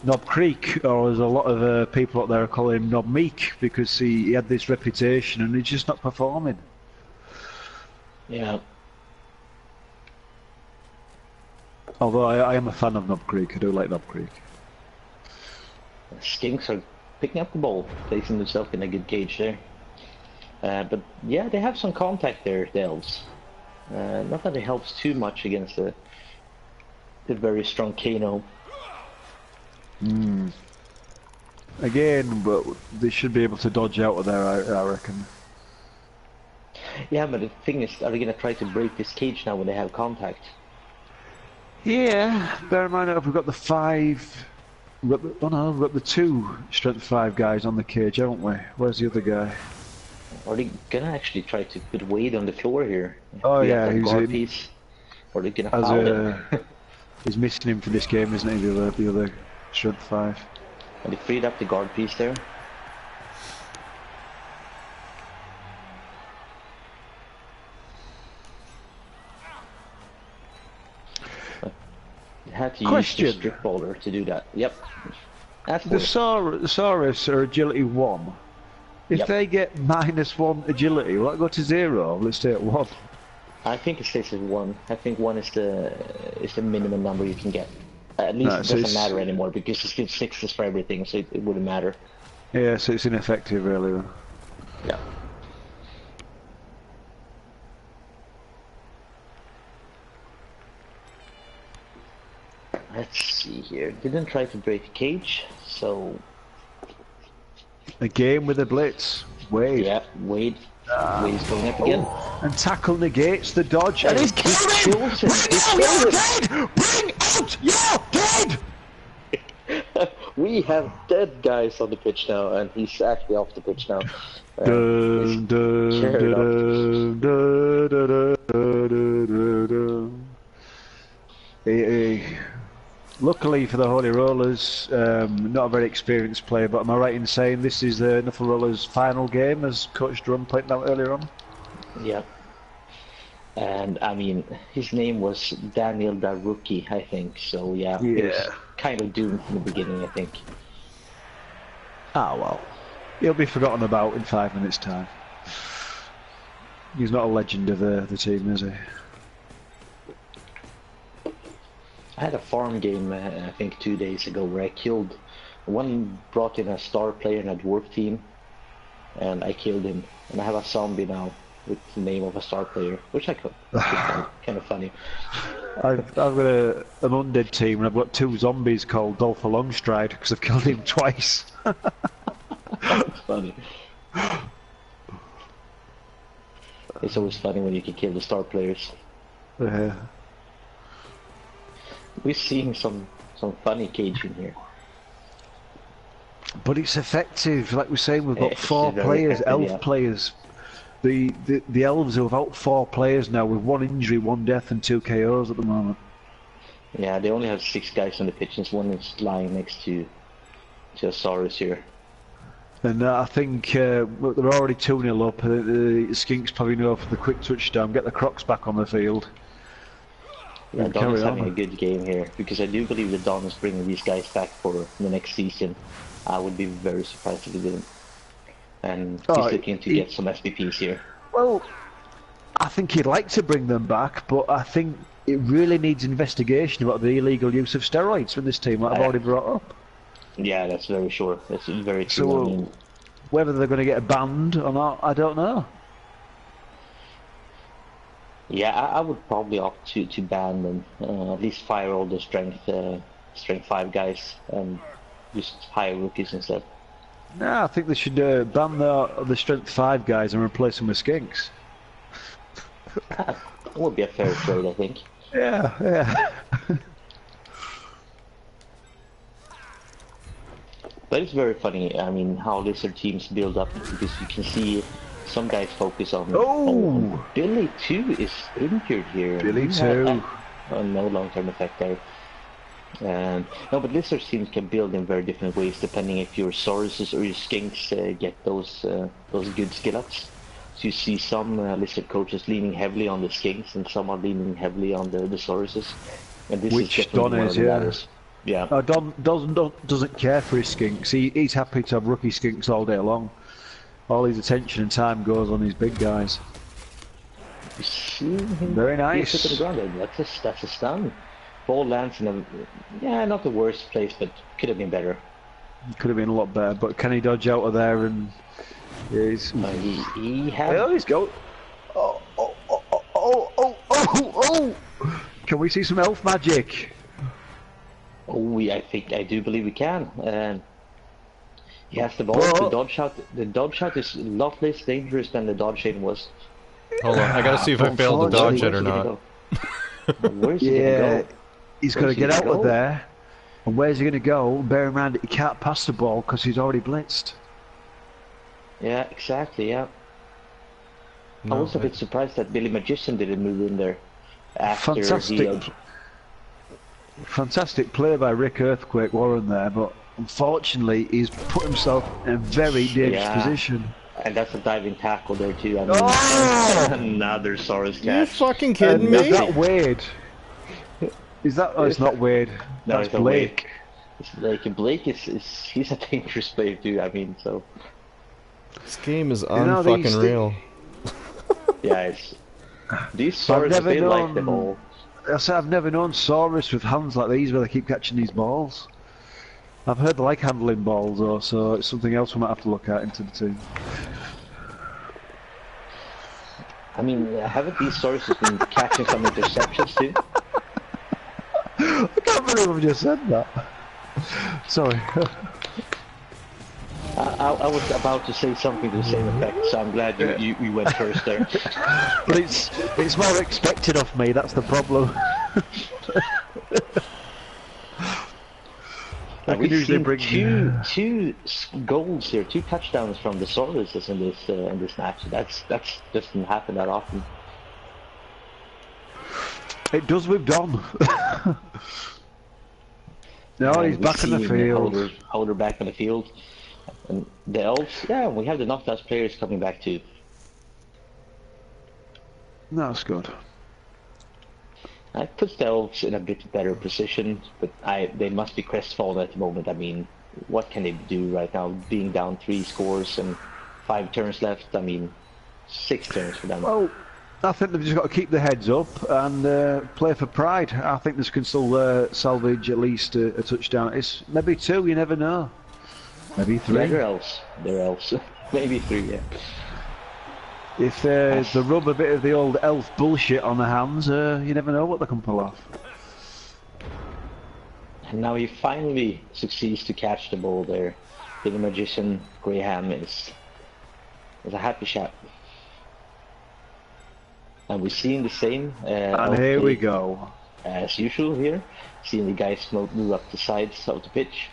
Speaker 2: Knob Creek, or there's a lot of people out there calling him Knob Meek because he had this reputation and he's just not performing.
Speaker 3: Yeah.
Speaker 2: Although I am a fan of Knob Creek, I do like Knob Creek.
Speaker 3: Skinks are picking up the ball, placing themselves in a good cage there. But yeah, they have some contact there, the elves. Not that it helps too much against the very strong Kano.
Speaker 2: Again, but they should be able to dodge out of there, I reckon.
Speaker 3: Yeah, but the thing is, are they going to try to break this cage now when they have contact?
Speaker 2: Yeah, bear in mind that we've got the 5... we've got the 2 strength 5 guys on the cage, haven't we? Where's the other guy?
Speaker 3: Are they going to actually try to put Wade on the floor here?
Speaker 2: Oh yeah, he's
Speaker 3: guard
Speaker 2: in.
Speaker 3: piece? Or are they going to foul him?
Speaker 2: He's missing him for this game, isn't he, the other strength 5?
Speaker 3: And they freed up the guard piece there. They had to use the strip bowler to do that. Yep.
Speaker 2: The Saurus are agility 1. If they get -1 agility, will that go to 0? Will it stay at 1?
Speaker 3: I think it stays at 1. I think 1 is the minimum number you can get. At least it doesn't matter anymore because it's gives 6s for everything, so it wouldn't matter.
Speaker 2: Yeah, so it's ineffective really then.
Speaker 3: Yeah. Let's see here. Didn't try to break the cage, so...
Speaker 2: A game with a blitz. Wade.
Speaker 3: Yeah, Wade. Wade's going up again.
Speaker 2: And tackle negates the dodge. And he's killing him! Bring out your dead!
Speaker 3: We have dead guys on the pitch now, and he's actually off the pitch now.
Speaker 2: Luckily for the Holy Rollers, not a very experienced player, but am I right in saying this is the Nuffle Rollers' final game, as Coach Drum pointed out earlier on?
Speaker 3: Yeah. And I mean, his name was Daniel Daruki, I think. So yeah, he was
Speaker 2: Yeah.
Speaker 3: kind of doomed from the beginning, I think.
Speaker 2: Ah, well. He'll be forgotten about in 5 minutes' time. He's not a legend of the team, is he?
Speaker 3: I had a farm game, I think 2 days ago, where I killed one, brought in a star player in a dwarf team, and I killed him. And I have a zombie now with the name of a star player, which I could find kind of funny.
Speaker 2: I've got an undead team and I've got 2 zombies called Dolph Longstride because I've killed him twice.
Speaker 3: It's funny. It's always funny when you can kill the star players.
Speaker 2: Yeah.
Speaker 3: We're seeing some funny caging here.
Speaker 2: But it's effective, like we're saying, we've got
Speaker 3: It's
Speaker 2: 4
Speaker 3: very
Speaker 2: players,
Speaker 3: effective,
Speaker 2: elf
Speaker 3: yeah.
Speaker 2: players. The elves are without 4 players now, with 1 injury, 1 death and 2 KOs at the moment.
Speaker 3: Yeah, they only have 6 guys on the pitch, and one is lying next to Saurus here.
Speaker 2: And I think they're already 2-0 up. The Skinks probably know for the quick touchdown, get the Crocs back on the field.
Speaker 3: Yeah,
Speaker 2: And
Speaker 3: Don
Speaker 2: carry
Speaker 3: is having
Speaker 2: on.
Speaker 3: a good game here, because I do believe that Don is bringing these guys back for the next season. I would be very surprised if he didn't. And he's looking to get some SPPs here.
Speaker 2: Well, I think he'd like to bring them back, but I think it really needs investigation about the illegal use of steroids from this team, like I've already brought up.
Speaker 3: Yeah, that's very sure. That's very true.
Speaker 2: So,
Speaker 3: I mean,
Speaker 2: whether they're going to get banned or not, I don't know.
Speaker 3: yeah, I would probably opt to ban them. At least fire all the strength 5 guys and just hire rookies instead.
Speaker 2: No, I think they should ban the strength 5 guys and replace them with skinks.
Speaker 3: It would be a fair trade, I think.
Speaker 2: Yeah, yeah.
Speaker 3: But it's very funny, I mean, how lizard teams build up, because you can see some guys focus on...
Speaker 2: Oh!
Speaker 3: Billy too is injured here.
Speaker 2: Billy too.
Speaker 3: No long-term effect there. No, but lizard teams can build in very different ways, depending if your Sauruses or your Skinks get those good skill ups. So you see some lizard coaches leaning heavily on the Skinks, and some are leaning heavily on the Sauruses. And this
Speaker 2: Which
Speaker 3: is definitely
Speaker 2: Don
Speaker 3: one
Speaker 2: is,
Speaker 3: of the
Speaker 2: yeah.
Speaker 3: ladders. Yeah.
Speaker 2: Don doesn't care for his skinks. He's happy to have rookie skinks all day long. All his attention and time goes on these big guys.
Speaker 3: You see him?
Speaker 2: Very nice.
Speaker 3: He's hit on the ground. That's a stun. Ball lands in a, yeah, not the worst place, but could have been better.
Speaker 2: Could have been a lot better, but can he dodge out of there? And yeah,
Speaker 3: He had.
Speaker 2: oh, he's go. Oh! Can we see some elf magic?
Speaker 3: Oh, I do believe we can. He has the ball.
Speaker 2: Whoa.
Speaker 3: The dodge shot is a lot less dangerous than the dodge shot was.
Speaker 1: Hold on, I gotta see if I failed to dodge it or
Speaker 3: Where's he
Speaker 1: not.
Speaker 3: gonna go? Where's he
Speaker 2: Yeah,
Speaker 3: gonna go?
Speaker 2: he's got to
Speaker 3: Where's he
Speaker 2: get out
Speaker 3: gonna
Speaker 2: of
Speaker 3: go?
Speaker 2: there. And where's he going to go? Bear in mind, he can't pass the ball because he's already blitzed.
Speaker 3: Yeah, exactly. Yeah. I
Speaker 1: No,
Speaker 3: was a bit surprised that Billy Magician didn't move in there after
Speaker 2: Fantastic.
Speaker 3: he.
Speaker 2: Fantastic play by Rick Earthquake Warren there, but unfortunately he's put himself in a very dangerous
Speaker 3: Yeah.
Speaker 2: position.
Speaker 3: And that's a diving tackle there too. I mean,
Speaker 2: Oh!
Speaker 3: another Saurus
Speaker 1: You
Speaker 3: catch.
Speaker 1: fucking kidding
Speaker 2: Is
Speaker 1: me?
Speaker 2: that Wade? Is that? Oh, it's not Wade.
Speaker 3: No,
Speaker 2: That's
Speaker 3: it's not
Speaker 2: Blake.
Speaker 3: Blake is he's a dangerous player too. I mean, so
Speaker 1: This game is
Speaker 2: know,
Speaker 1: unfucking
Speaker 2: these-
Speaker 1: real.
Speaker 3: yeah, it's these
Speaker 2: I've
Speaker 3: Saurus
Speaker 2: never
Speaker 3: they like the
Speaker 2: known-
Speaker 3: ball.
Speaker 2: I say I've never known Saurus with hands like these where they keep catching these balls. I've heard they like handling balls though, so it's something else we might have to look at into the team.
Speaker 3: I mean, haven't these Saurus been catching some interceptions too?
Speaker 2: I can't believe I've just said that. Sorry.
Speaker 3: I was about to say something to the same effect, so I'm glad you went first there.
Speaker 2: But it's more expected of me, that's the problem. I can
Speaker 3: We've
Speaker 2: usually
Speaker 3: seen
Speaker 2: bring
Speaker 3: two goals here, 2 touchdowns from the Sauruses in this match. That's doesn't happen that often.
Speaker 2: It does with Don. No, he's
Speaker 3: We've
Speaker 2: back in the
Speaker 3: seen
Speaker 2: field.
Speaker 3: Holder back in the field. And the Elves, yeah, we have the knocked out players coming back too.
Speaker 2: That's good.
Speaker 3: I put the elves in a bit better position, but they must be crestfallen at the moment. I mean, what can they do right now? Being down 3 scores and 5 turns left. I mean, 6 turns for them.
Speaker 2: Well, I think they've just got to keep their heads up and play for pride. I think this can still salvage at least a touchdown. It's maybe 2, you never know. Maybe 3.
Speaker 3: Yeah, they're elves. They're elves. Maybe 3, yeah.
Speaker 2: If they rub a bit of the old elf bullshit on their hands, you never know what they can pull off.
Speaker 3: And now he finally succeeds to catch the ball there. The magician Graham is a happy chap. And we're seeing the same.
Speaker 2: And here we go.
Speaker 3: As usual here. Seeing the guys move up the sides of the pitch.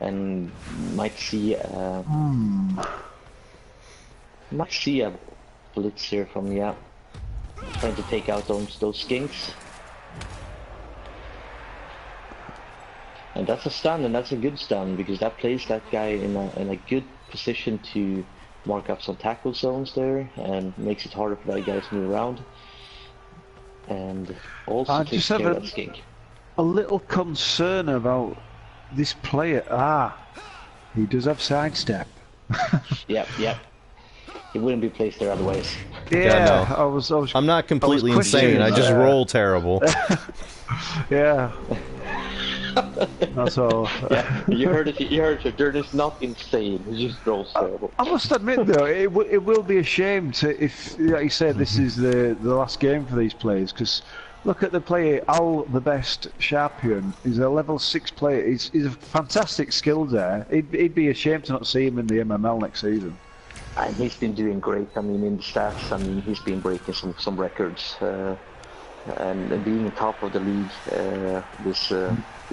Speaker 3: And might see might see a blitz here from trying to take out those skinks. And that's a stun, and that's a good stun, because that places that guy in a good position to mark up some tackle zones there, and makes it harder for that guy to move around. And also
Speaker 2: I
Speaker 3: takes
Speaker 2: just
Speaker 3: care
Speaker 2: have
Speaker 3: of that skink.
Speaker 2: a little concern about this player. He does have sidestep.
Speaker 3: Yep. He wouldn't be placed there otherwise.
Speaker 2: Yeah,
Speaker 1: no. I'm not completely insane. I just roll terrible.
Speaker 2: Yeah. That's all.
Speaker 3: Yeah, you heard it. You heard it. They're just not insane. He just rolls terrible.
Speaker 2: I must admit, though, it will be a shame if, like you said, this is the last game for these players. Because look at the player, Al, the best Sharpion. He's a level 6 player. He's a fantastic skill there. It'd be a shame to not see him in the MML next season.
Speaker 3: And he's been doing great. I mean, in the stats, I mean, he's been breaking some records and being top of the league this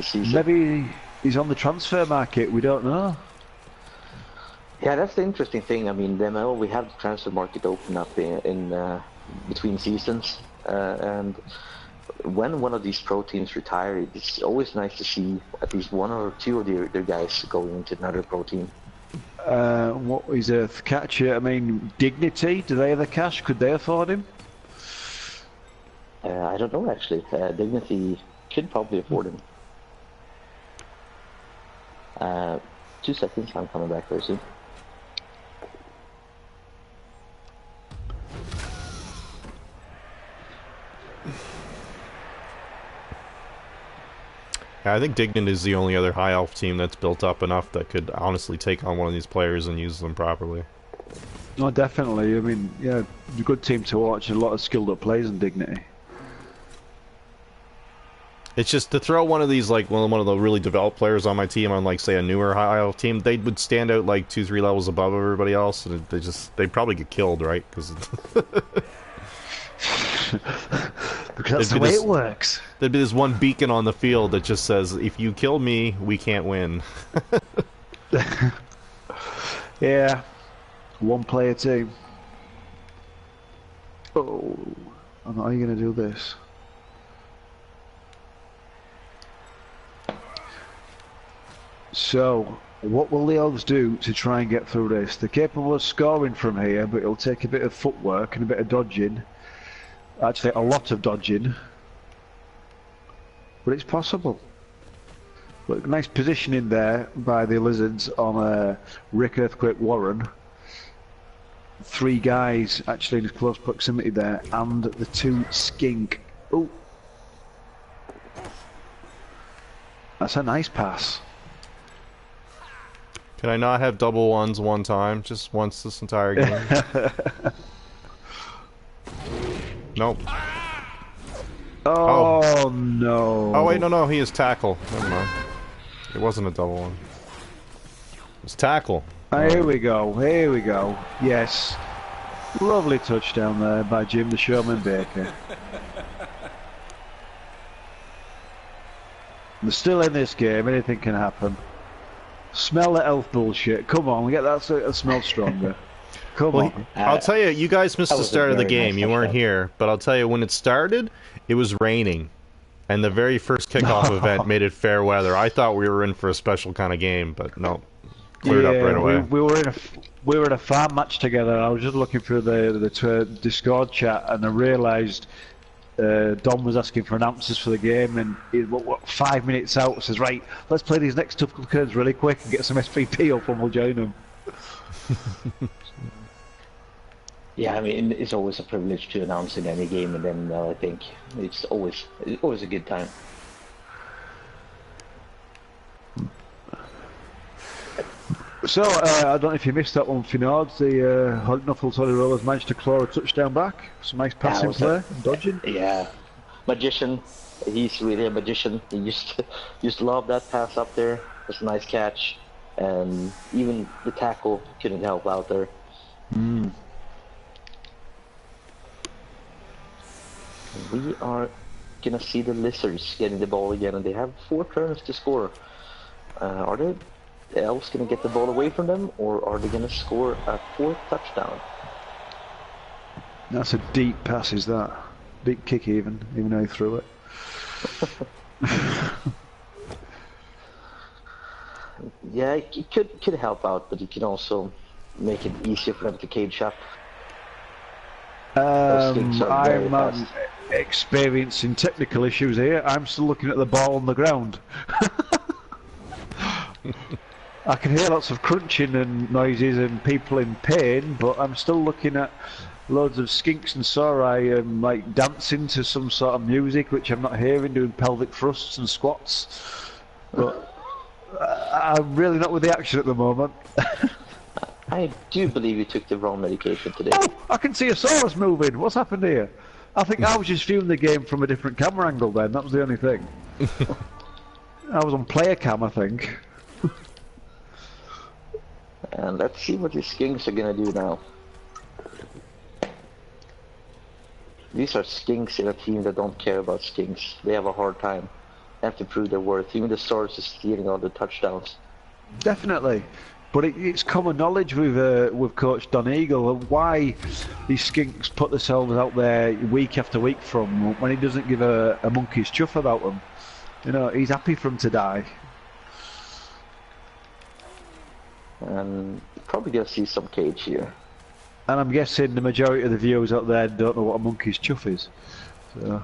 Speaker 3: season.
Speaker 2: Maybe he's on the transfer market. We don't know.
Speaker 3: Yeah, that's the interesting thing. I mean, the ML, we have the transfer market open up in between seasons, and when one of these pro teams retire, it's always nice to see at least 1 or 2 of their guys going into another pro team.
Speaker 2: What is a catcher? I mean, Dignity. Do they have the cash? Could they afford him?
Speaker 3: I don't know actually. Dignity could probably afford him. 2 seconds. I'm coming back very soon.
Speaker 1: Yeah, I think Dignant is the only other high elf team that's built up enough that could honestly take on one of these players and use them properly.
Speaker 2: No, definitely. I mean, yeah, a good team to watch. A lot of skilled up players in Dignity.
Speaker 1: It's just to throw one of these, like one of the really developed players on my team on, like, say, a newer high elf team, they would stand out like 2-3 levels above everybody else, and they'd probably get killed, right? Because
Speaker 2: that's the way it works.
Speaker 1: There'd be this one beacon on the field that just says, "If you kill me, we can't win."
Speaker 2: Yeah, 1-player team. Oh, how are you going to do this? So, what will the elves do to try and get through this? They're capable of scoring from here, but it'll take a bit of footwork and a bit of dodging. Actually, a lot of dodging. But it's possible. Look, nice positioning there by the Lizards on Rick Earthquake Warren. 3 guys actually in close proximity there, and the 2 skink. Oh, that's a nice pass.
Speaker 1: Can I not have double ones one time? Just once this entire game? Nope.
Speaker 2: Oh, no.
Speaker 1: Oh, wait, no, he is tackle. Never mind. It wasn't a double one. It was tackle.
Speaker 2: Here we go, here we go. Yes. Lovely touchdown there by Jim the Showman Baker. They're still in this game, anything can happen. Smell the elf bullshit. Come on, get that to smell stronger. Come on.
Speaker 1: I'll tell you, you guys missed the start of the game.
Speaker 3: Nice
Speaker 1: you weren't here, but I'll tell you, when it started, it was raining, and the very first kickoff event made it fair weather. I thought we were in for a special kind of game, but no. cleared up right away.
Speaker 2: We were in a farm match together. I was just looking through the Discord chat, and I realised Don was asking for announcers for the game, and 5 minutes out says, right, let's play these next couple of turns really quick and get some SPP up, and we'll join them.
Speaker 3: Yeah, I mean, it's always a privilege to announce in any game, and then I think it's always a good time.
Speaker 2: So, I don't know if you missed that one, Finard. The Nuffle Tony Rollers managed to claw a touchdown back. Some nice passing play, dodging.
Speaker 3: Yeah, magician. He's really a magician. He used to love that pass up there. It was a nice catch, and even the tackle couldn't help out there. We are gonna see the Lizards getting the ball again, and they have 4 turns to score. Are the Elves gonna get the ball away from them, or are they gonna score a 4th touchdown?
Speaker 2: That's a deep pass, is that? Big kick even though he threw it.
Speaker 3: Yeah, it could help out, but it can also make it easier for them to cage up.
Speaker 2: I'm experiencing technical issues here. I'm still looking at the ball on the ground. I can hear lots of crunching and noises and people in pain, but I'm still looking at loads of skinks and Sarai like dancing to some sort of music which I'm not hearing, doing pelvic thrusts and squats. But I'm really not with the action at the moment.
Speaker 3: I do believe you took the wrong medication today.
Speaker 2: Oh, I can see a Saurus moving. What's happened here? I think I was just viewing the game from a different camera angle then. That was the only thing. I was on player cam, I think.
Speaker 3: And let's see what the Skinks are gonna do now. These are Skinks in a team that don't care about Skinks. They have a hard time. They have to prove their worth. Even the Source is stealing all the touchdowns.
Speaker 2: Definitely. But it's common knowledge with Coach Don Eagle why these Skinks put themselves out there week after week from when he doesn't give a monkey's chuff about them. You know, he's happy for them to die.
Speaker 3: And probably gonna see some cage here.
Speaker 2: And I'm guessing the majority of the viewers out there don't know what a monkey's chuff is. So.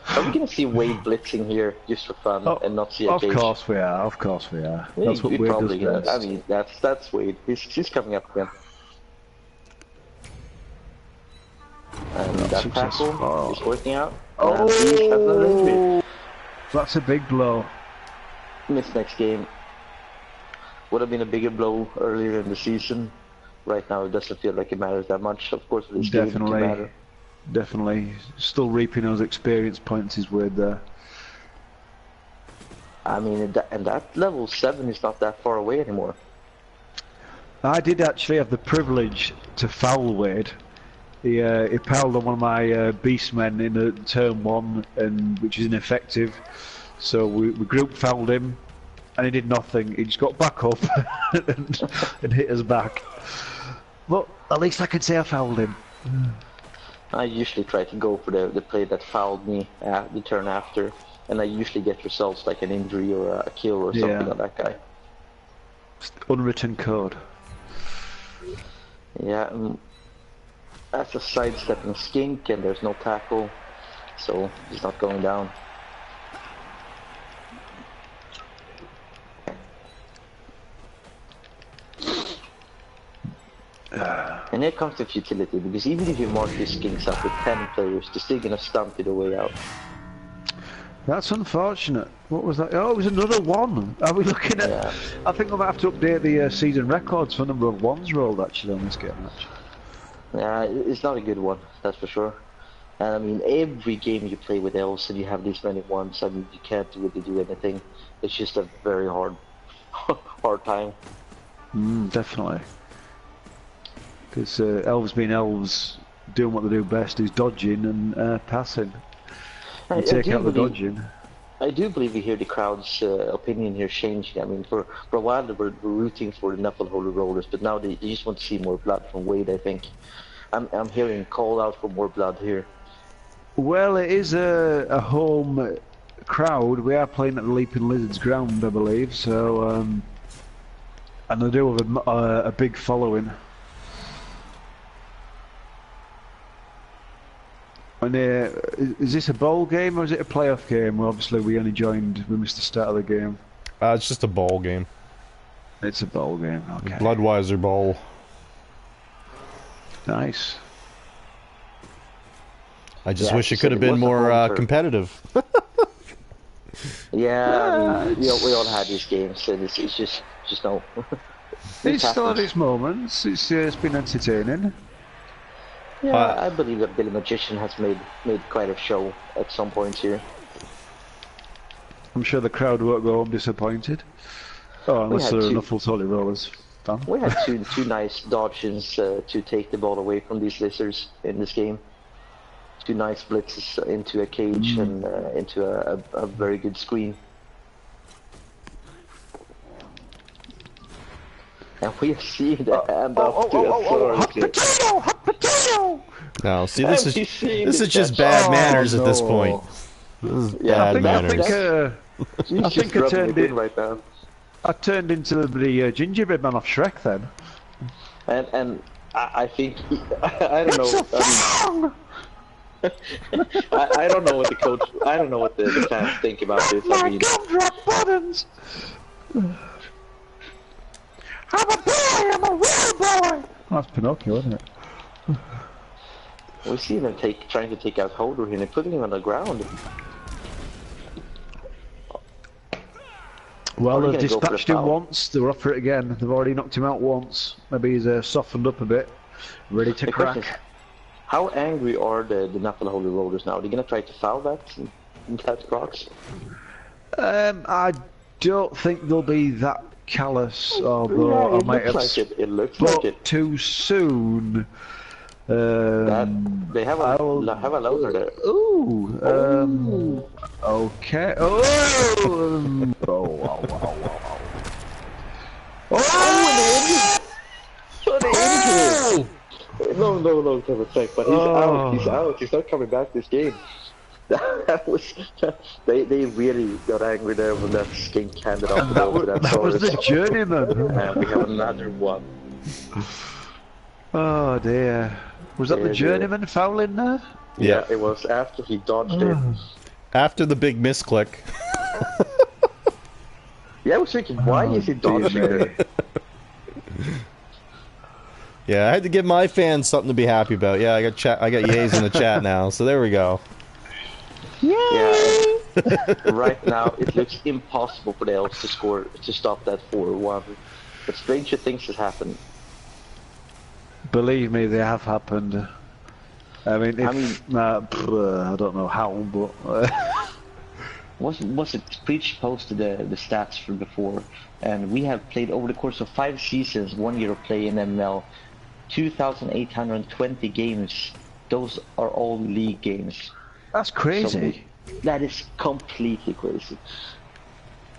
Speaker 3: Are we gonna see Wade blitzing here just for fun and not see a cage?
Speaker 2: Of course we are. Of course we are.
Speaker 3: Yeah,
Speaker 2: that's what Wade does best.
Speaker 3: I mean, that's Wade. He's coming up again. And that tackle is working out.
Speaker 2: Oh, that's a big blow.
Speaker 3: Missed next game. Would have been a bigger blow earlier in the season. Right now, it doesn't feel like it matters that much. Of course, for this game, it can matter.
Speaker 2: Definitely. Still reaping those experience points is weird there.
Speaker 3: I mean, and that level 7 is not that far away anymore.
Speaker 2: I did actually have the privilege to foul Wade. He fouled on one of my beastmen in turn 1, and which is ineffective. So we group fouled him, and he did nothing. He just got back up and hit us back. But at least I can say I fouled him.
Speaker 3: I usually try to go for the play that fouled me the turn after, and I usually get results like an injury or a kill or something on that guy.
Speaker 2: Unwritten code.
Speaker 3: Yeah, that's a sidestepping skink, and there's no tackle, so he's not going down. And here comes the futility, because even if you mark these skinks up with 10 players, they're still gonna stump you the way out.
Speaker 2: That's unfortunate. What was that? Oh, it was another one. Are we looking at... Yeah. I think I might have to update the season records for number of ones rolled actually on this game match.
Speaker 3: Yeah, it's not a good one, that's for sure. And I mean, every game you play with elves and you have these many ones, I mean, you can't really do anything. It's just a very hard time.
Speaker 2: Definitely. Because elves being elves, doing what they do best is dodging and passing. You take out the dodging.
Speaker 3: I do believe we hear the crowd's opinion here changing. I mean, for a while they were rooting for the Nuffle Holy Rollers, but now they just want to see more blood from Wade, I think. I'm hearing call out for more blood here.
Speaker 2: Well, it is a home crowd. We are playing at the Leaping Lizards ground, I believe, so And they do have a big following. And is this a bowl game or is it a playoff game? Well, obviously we only joined, we missed the start of the game.
Speaker 1: It's just a bowl game.
Speaker 2: It's a bowl game, okay.
Speaker 1: Bloodwiser Bowl.
Speaker 2: Nice.
Speaker 1: I just wish it could have been more competitive.
Speaker 3: Yeah, I mean, we all had these games, and it's just no.
Speaker 2: It's still at its moments. It's been entertaining.
Speaker 3: Yeah, I believe that Billy Magician has made quite a show at some point here.
Speaker 2: I'm sure the crowd won't go home disappointed. Oh, unless they're Nuffle's Holy Rollers fan.
Speaker 3: We had two nice dodges to take the ball away from these lizards in this game. Two nice blitzes into a cage and into a very good screen. And we have seen the hand up to
Speaker 2: hot potato! Hot potato!
Speaker 1: No, see, this is just bad manners at this point. This is bad manners.
Speaker 2: I think I turned
Speaker 3: in right now.
Speaker 2: I turned into the gingerbread man off Shrek then.
Speaker 3: And I think I don't know. I don't know what the coach. I don't know what the fans think about this. I mean,
Speaker 2: gumdrop buttons. I'm a boy. I'm a real boy. That's Pinocchio, isn't it?
Speaker 3: We see them trying to take out Holder here and putting him on the ground.
Speaker 2: Well, they've dispatched him once. They were up for it again. They've already knocked him out once. Maybe he's softened up a bit, ready to crack.
Speaker 3: How angry are the Nuffle Holy Rollers now? Are they going to try to foul that in Cat Crocs?
Speaker 2: I don't think they'll be that callous, although I might have
Speaker 3: it looks like it.
Speaker 2: Too soon.
Speaker 3: They have a loader there.
Speaker 2: Ooh. Okay. Oh.
Speaker 3: No, Kevin, but he's out. He's out. He's not coming back this game. That was they really got angry there when that skink handed off the ball to that.
Speaker 2: That was the journeyman.
Speaker 3: And we have another one.
Speaker 2: Oh dear. Was that the journeyman fouling there?
Speaker 3: Yeah, it was after he dodged it.
Speaker 1: After the big misclick.
Speaker 3: Yeah, I was thinking, why is he dodging it?
Speaker 1: Yeah, I had to give my fans something to be happy about. Yeah, I got yays in the chat now, so there we go.
Speaker 3: Yeah, right now it looks impossible for the Elves to stop that 4-1. But stranger things have happened.
Speaker 2: Believe me, they have happened. I mean, I don't know how, but
Speaker 3: was it Preach posted the stats from before, and we have played over the course of 5 seasons, 1 year of play in MML, 2,820 games. Those are all league games.
Speaker 2: That's crazy.
Speaker 3: So that is completely crazy.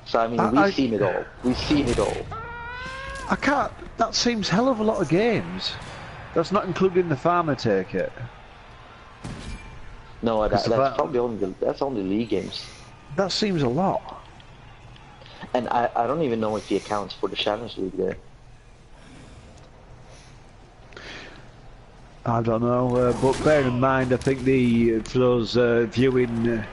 Speaker 3: So I mean, we've seen it all. We've seen it all.
Speaker 2: I can't. That seems hell of a lot of games. That's not including the farmer ticket.
Speaker 3: No, that's probably only league games.
Speaker 2: That seems a lot.
Speaker 3: And I don't even know if he accounts for the Challenge League there.
Speaker 2: I don't know, but bear in mind, I think for those viewing,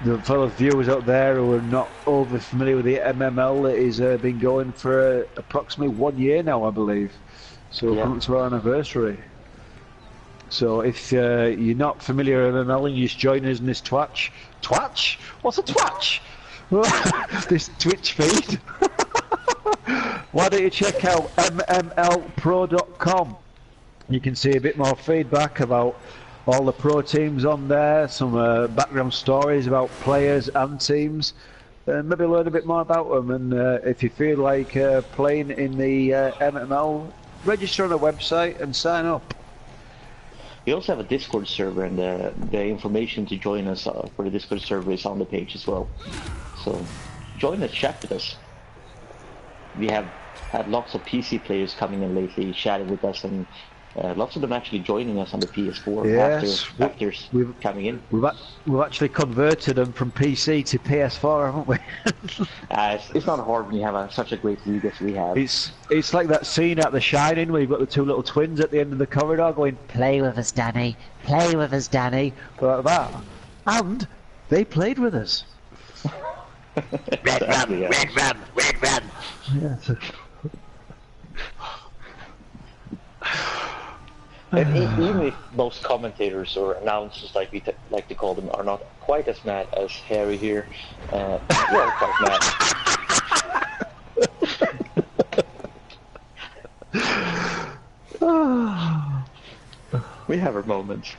Speaker 2: the fellow viewers out there who are not over familiar with the MML, it has been going for approximately 1 year now, I believe. So coming to our anniversary. So if you're not familiar with MML and you just join us in this Twatch? What's a Twatch? This Twitch feed. Why don't you check out mmlpro.com? You can see a bit more feedback about all the pro teams on there, some background stories about players and teams, and maybe learn a bit more about them. And if you feel like playing in the MML, register on a website and sign up.
Speaker 3: We also have a Discord server, and the information to join us for the Discord server is on the page as well. So join us, chat with us. We have had lots of PC players coming in lately, chatting with us and Lots of them actually joining us on the PS4
Speaker 2: Yes,
Speaker 3: after
Speaker 2: we've
Speaker 3: coming in.
Speaker 2: we've actually converted them from PC to PS4, haven't we?
Speaker 3: It's not hard when you have such a great league as we have.
Speaker 2: It's like that scene at The Shining where you've got the two little twins at the end of the corridor going, "Play with us, Danny. Play with us, Danny." Like that, and they played with us.
Speaker 3: Red Ram, Red Ram, Red Ram.
Speaker 2: Yes.
Speaker 4: And even if most commentators or announcers, like we like to call them, are not quite as mad as Harry here, we're quite
Speaker 3: mad. We have our moments.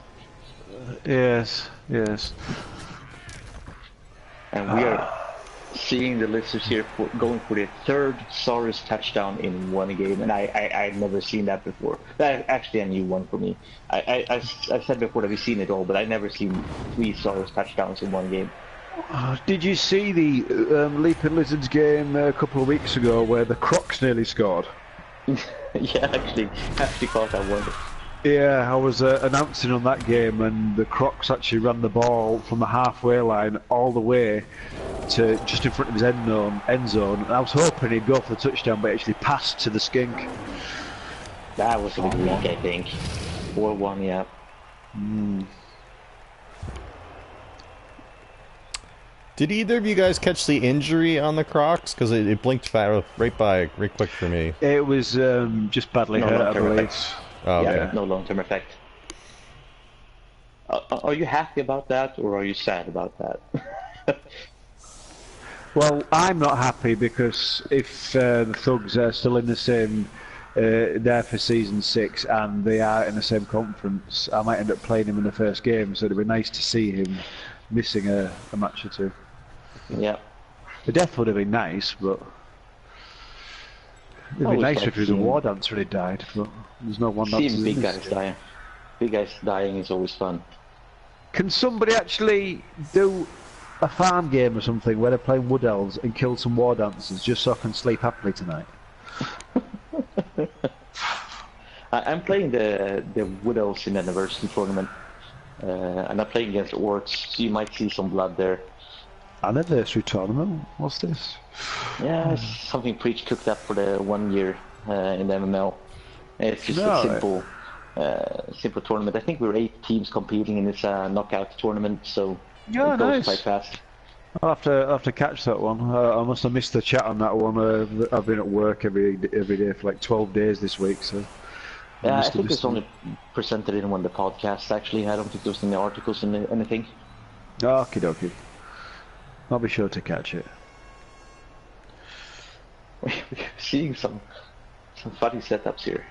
Speaker 2: Yes, yes.
Speaker 3: And we are seeing the Lizards here going for their third Saurus touchdown in one game, and I've never seen that before. That's actually a new one for me. I said before that we've seen it all, but I've never seen 3 Saurus touchdowns in one game.
Speaker 2: Did you see the Leaping Lizards game a couple of weeks ago where the Crocs nearly scored?
Speaker 3: Yeah, actually caught that one.
Speaker 2: Yeah, I was announcing on that game, and the Crocs actually ran the ball from the halfway line all the way to just in front of his end zone. And I was hoping he'd go for the touchdown, but he actually passed to the Skink.
Speaker 3: That was a bit weak, I think. 4-1, yeah.
Speaker 1: Did either of you guys catch the injury on the Crocs? Because it blinked right quick for me.
Speaker 2: It was just badly hurt, I believe.
Speaker 1: Oh, okay.
Speaker 3: Yeah, no long-term effect. Are you happy about that, or are you sad about that?
Speaker 2: Well, I'm not happy because if the Thugs are still in the same, there for season 6 and they are in the same conference, I might end up playing him in the first game, so it'd be nice to see him missing a match or two.
Speaker 3: Yeah.
Speaker 2: The death would have been nice, but it'd be nicer if he was a war dancer and he died, but there's no one dancer.
Speaker 3: Seeing big guys dying. Big guys dying is always fun.
Speaker 2: Can somebody actually do a farm game or something where they're playing Wood Elves and kill some war dancers just so I can sleep happily tonight?
Speaker 3: I'm playing the Wood Elves in the anniversary tournament. And I'm playing against Orcs, so you might see some blood there.
Speaker 2: Anniversary tournament? What's this?
Speaker 3: Yeah, it's something Preach cooked up for the 1 year in the MML. It's just a simple tournament. I think we were 8 teams competing in this knockout tournament, so it goes quite fast.
Speaker 2: I'll have to catch that one. I must have missed the chat on that one. I've been at work every day for like 12 days this week, so.
Speaker 3: Yeah, I think it's only presented in one of the podcasts, actually. I don't think there was any articles in anything.
Speaker 2: Okie dokie. I'll be sure to catch it.
Speaker 3: We're seeing some funny setups here.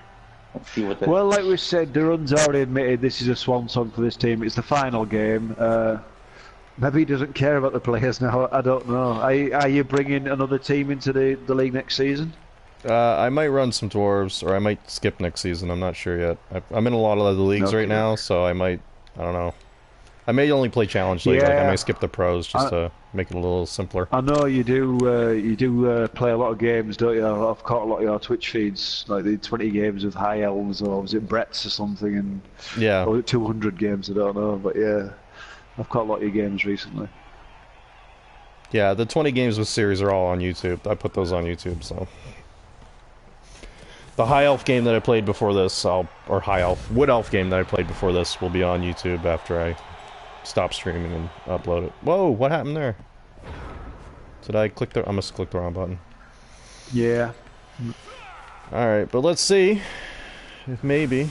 Speaker 3: Let's see what
Speaker 2: Well, like we said, Durun's already admitted this is a swan song for this team. It's the final game. Maybe he doesn't care about the players now. I don't know. Are you bringing another team into the league next season?
Speaker 1: I might run some dwarves, or I might skip next season. I'm not sure yet. I'm in a lot of the leagues right now, so I don't know. I may only play challenge league. Like I may skip the pros just to make it a little simpler.
Speaker 2: I know you do. Play a lot of games, don't you? I've caught a lot of your Twitch feeds, like the 20 games with High Elves, or was it Brett's or something? And or 200 games. I don't know, but yeah, I've caught a lot of your games recently.
Speaker 1: Yeah, the 20 games with series are all on YouTube. I put those on YouTube, so. The High Elf game that I played before this, Wood Elf game that I played before this will be on YouTube after I stop streaming and upload it. Whoa, what happened there? Did I click I must have clicked the wrong button.
Speaker 2: Yeah.
Speaker 1: Alright, but let's see if maybe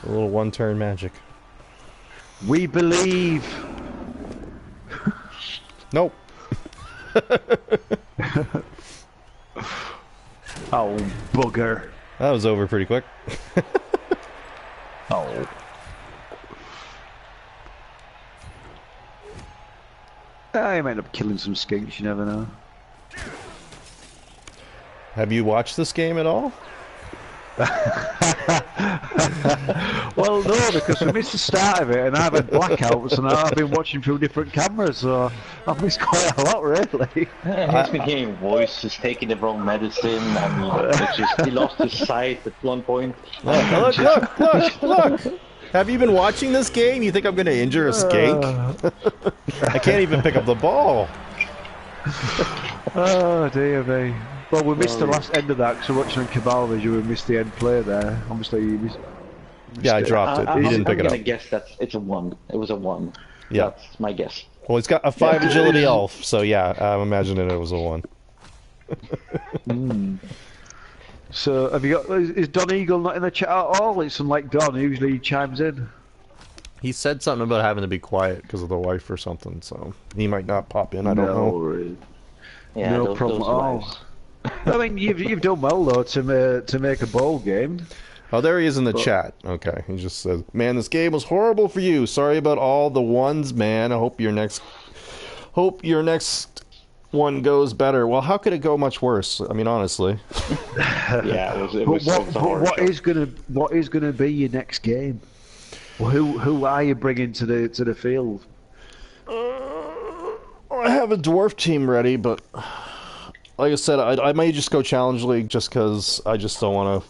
Speaker 1: a little one-turn magic.
Speaker 2: We believe!
Speaker 1: Nope.
Speaker 2: Oh, bugger.
Speaker 1: That was over pretty quick.
Speaker 2: Oh. I might end up killing some skinks, you never know.
Speaker 1: Have you watched this game at all?
Speaker 2: Well, no, because we missed the start of it, and I've had blackouts, and I've been watching through different cameras, so I've missed quite a lot, really.
Speaker 3: He's been hearing voices, taking the wrong medicine. I mean, it's just, he lost his sight at one point.
Speaker 1: Look! Have you been watching this game? You think I'm going to injure a skink? I can't even pick up the ball.
Speaker 2: Oh, dear me. Well, we missed the last end of that, because we're watching on Cabal Vision, we missed the end play there. Obviously, you missed
Speaker 1: Yeah, I dropped it. He didn't pick it up.
Speaker 3: I'm gonna guess that it's a 1. It was a 1.
Speaker 1: Yeah.
Speaker 3: That's my guess.
Speaker 1: Well, he's got a 5 agility elf, so yeah, I'm imagining it was a 1.
Speaker 2: So, have you got? Is Don Eagle not in the chat at all? It's unlike Don. Usually he chimes in.
Speaker 1: He said something about having to be quiet because of the wife or something, so he might not pop in. I don't know.
Speaker 3: Yeah,
Speaker 2: No problem at all. I mean, you've done well though to make a bowl game.
Speaker 1: Oh, there he is in the chat. Okay, he just says, "Man, this game was horrible for you. Sorry about all the ones, man. I hope your next one goes better." Well, how could it go much worse? I mean, honestly.
Speaker 3: Yeah, it was a hard
Speaker 2: what
Speaker 3: show.
Speaker 2: is gonna be your next game? Who are you bringing to the field?
Speaker 1: I have a dwarf team ready, but like I said, I might just go Challenge League just because I just don't want to.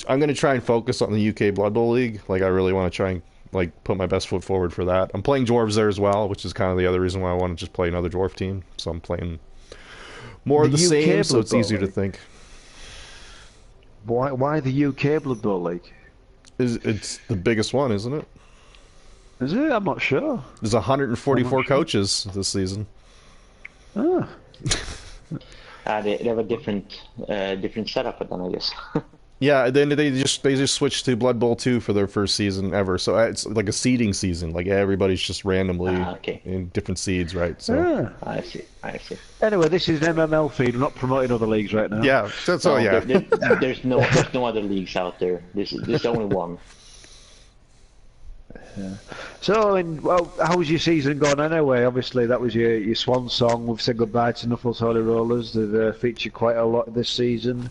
Speaker 1: I'm going to try and focus on the UK Blood Bowl League. Like, I really want to try and like put my best foot forward for that. I'm playing dwarves there as well, which is kind of the other reason why I want to just play another dwarf team. So I'm playing more of the same, so it's easier to think.
Speaker 2: Why the UK Blood Bowl League?
Speaker 1: It's the biggest one, isn't it?
Speaker 2: Is it? I'm not sure.
Speaker 1: There's 144 coaches this season.
Speaker 2: Ah.
Speaker 3: They have a different setup, but then I guess.
Speaker 1: Yeah, then they just switched to Blood Bowl 2 for their first season ever. So it's like a seeding season. Like everybody's just randomly in different seeds, right? So
Speaker 3: I see.
Speaker 2: Anyway, this is an MML feed. We're not promoting other leagues right now.
Speaker 1: yeah, that's all. Yeah,
Speaker 3: There's no other leagues out there. This is only one.
Speaker 2: Yeah. So, well, how's your season gone anyway? Obviously, that was your swan song. We've said goodbye to Nuffle's Holy Rollers. They've featured quite a lot this season.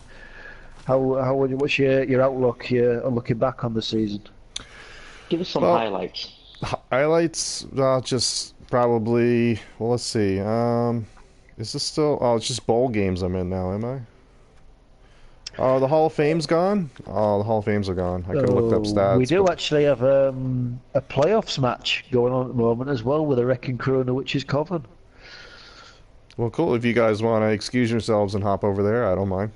Speaker 2: What's your outlook? Looking back on the season.
Speaker 3: Give us some highlights.
Speaker 1: Highlights, just probably. Well, let's see. Is this still? Oh, it's just bowl games I'm in now. Am I? Oh, the Hall of Fame's gone? Oh, the Hall of Fames are gone. I could have looked up stats.
Speaker 2: We do actually have a playoffs match going on at the moment as well with the Wrecking Crew and the Witches' Coven.
Speaker 1: Well, cool. If you guys want to excuse yourselves and hop over there, I don't mind.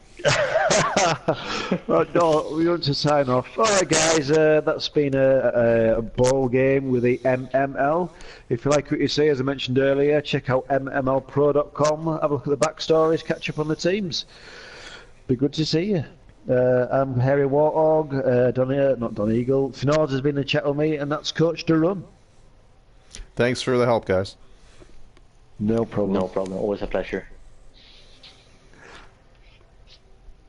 Speaker 2: Right, no, we want to sign off. Alright guys, that's been a ball game with the MML. If you like what you see, as I mentioned earlier, check out mmlpro.com, have a look at the backstories, catch up on the teams. Be good to see you. I'm Harry Warthog, not Don Eagle. Finard has been in the chat with me, and that's Coach to Run.
Speaker 1: Thanks for the help, guys.
Speaker 2: No problem.
Speaker 3: No problem. Always a pleasure.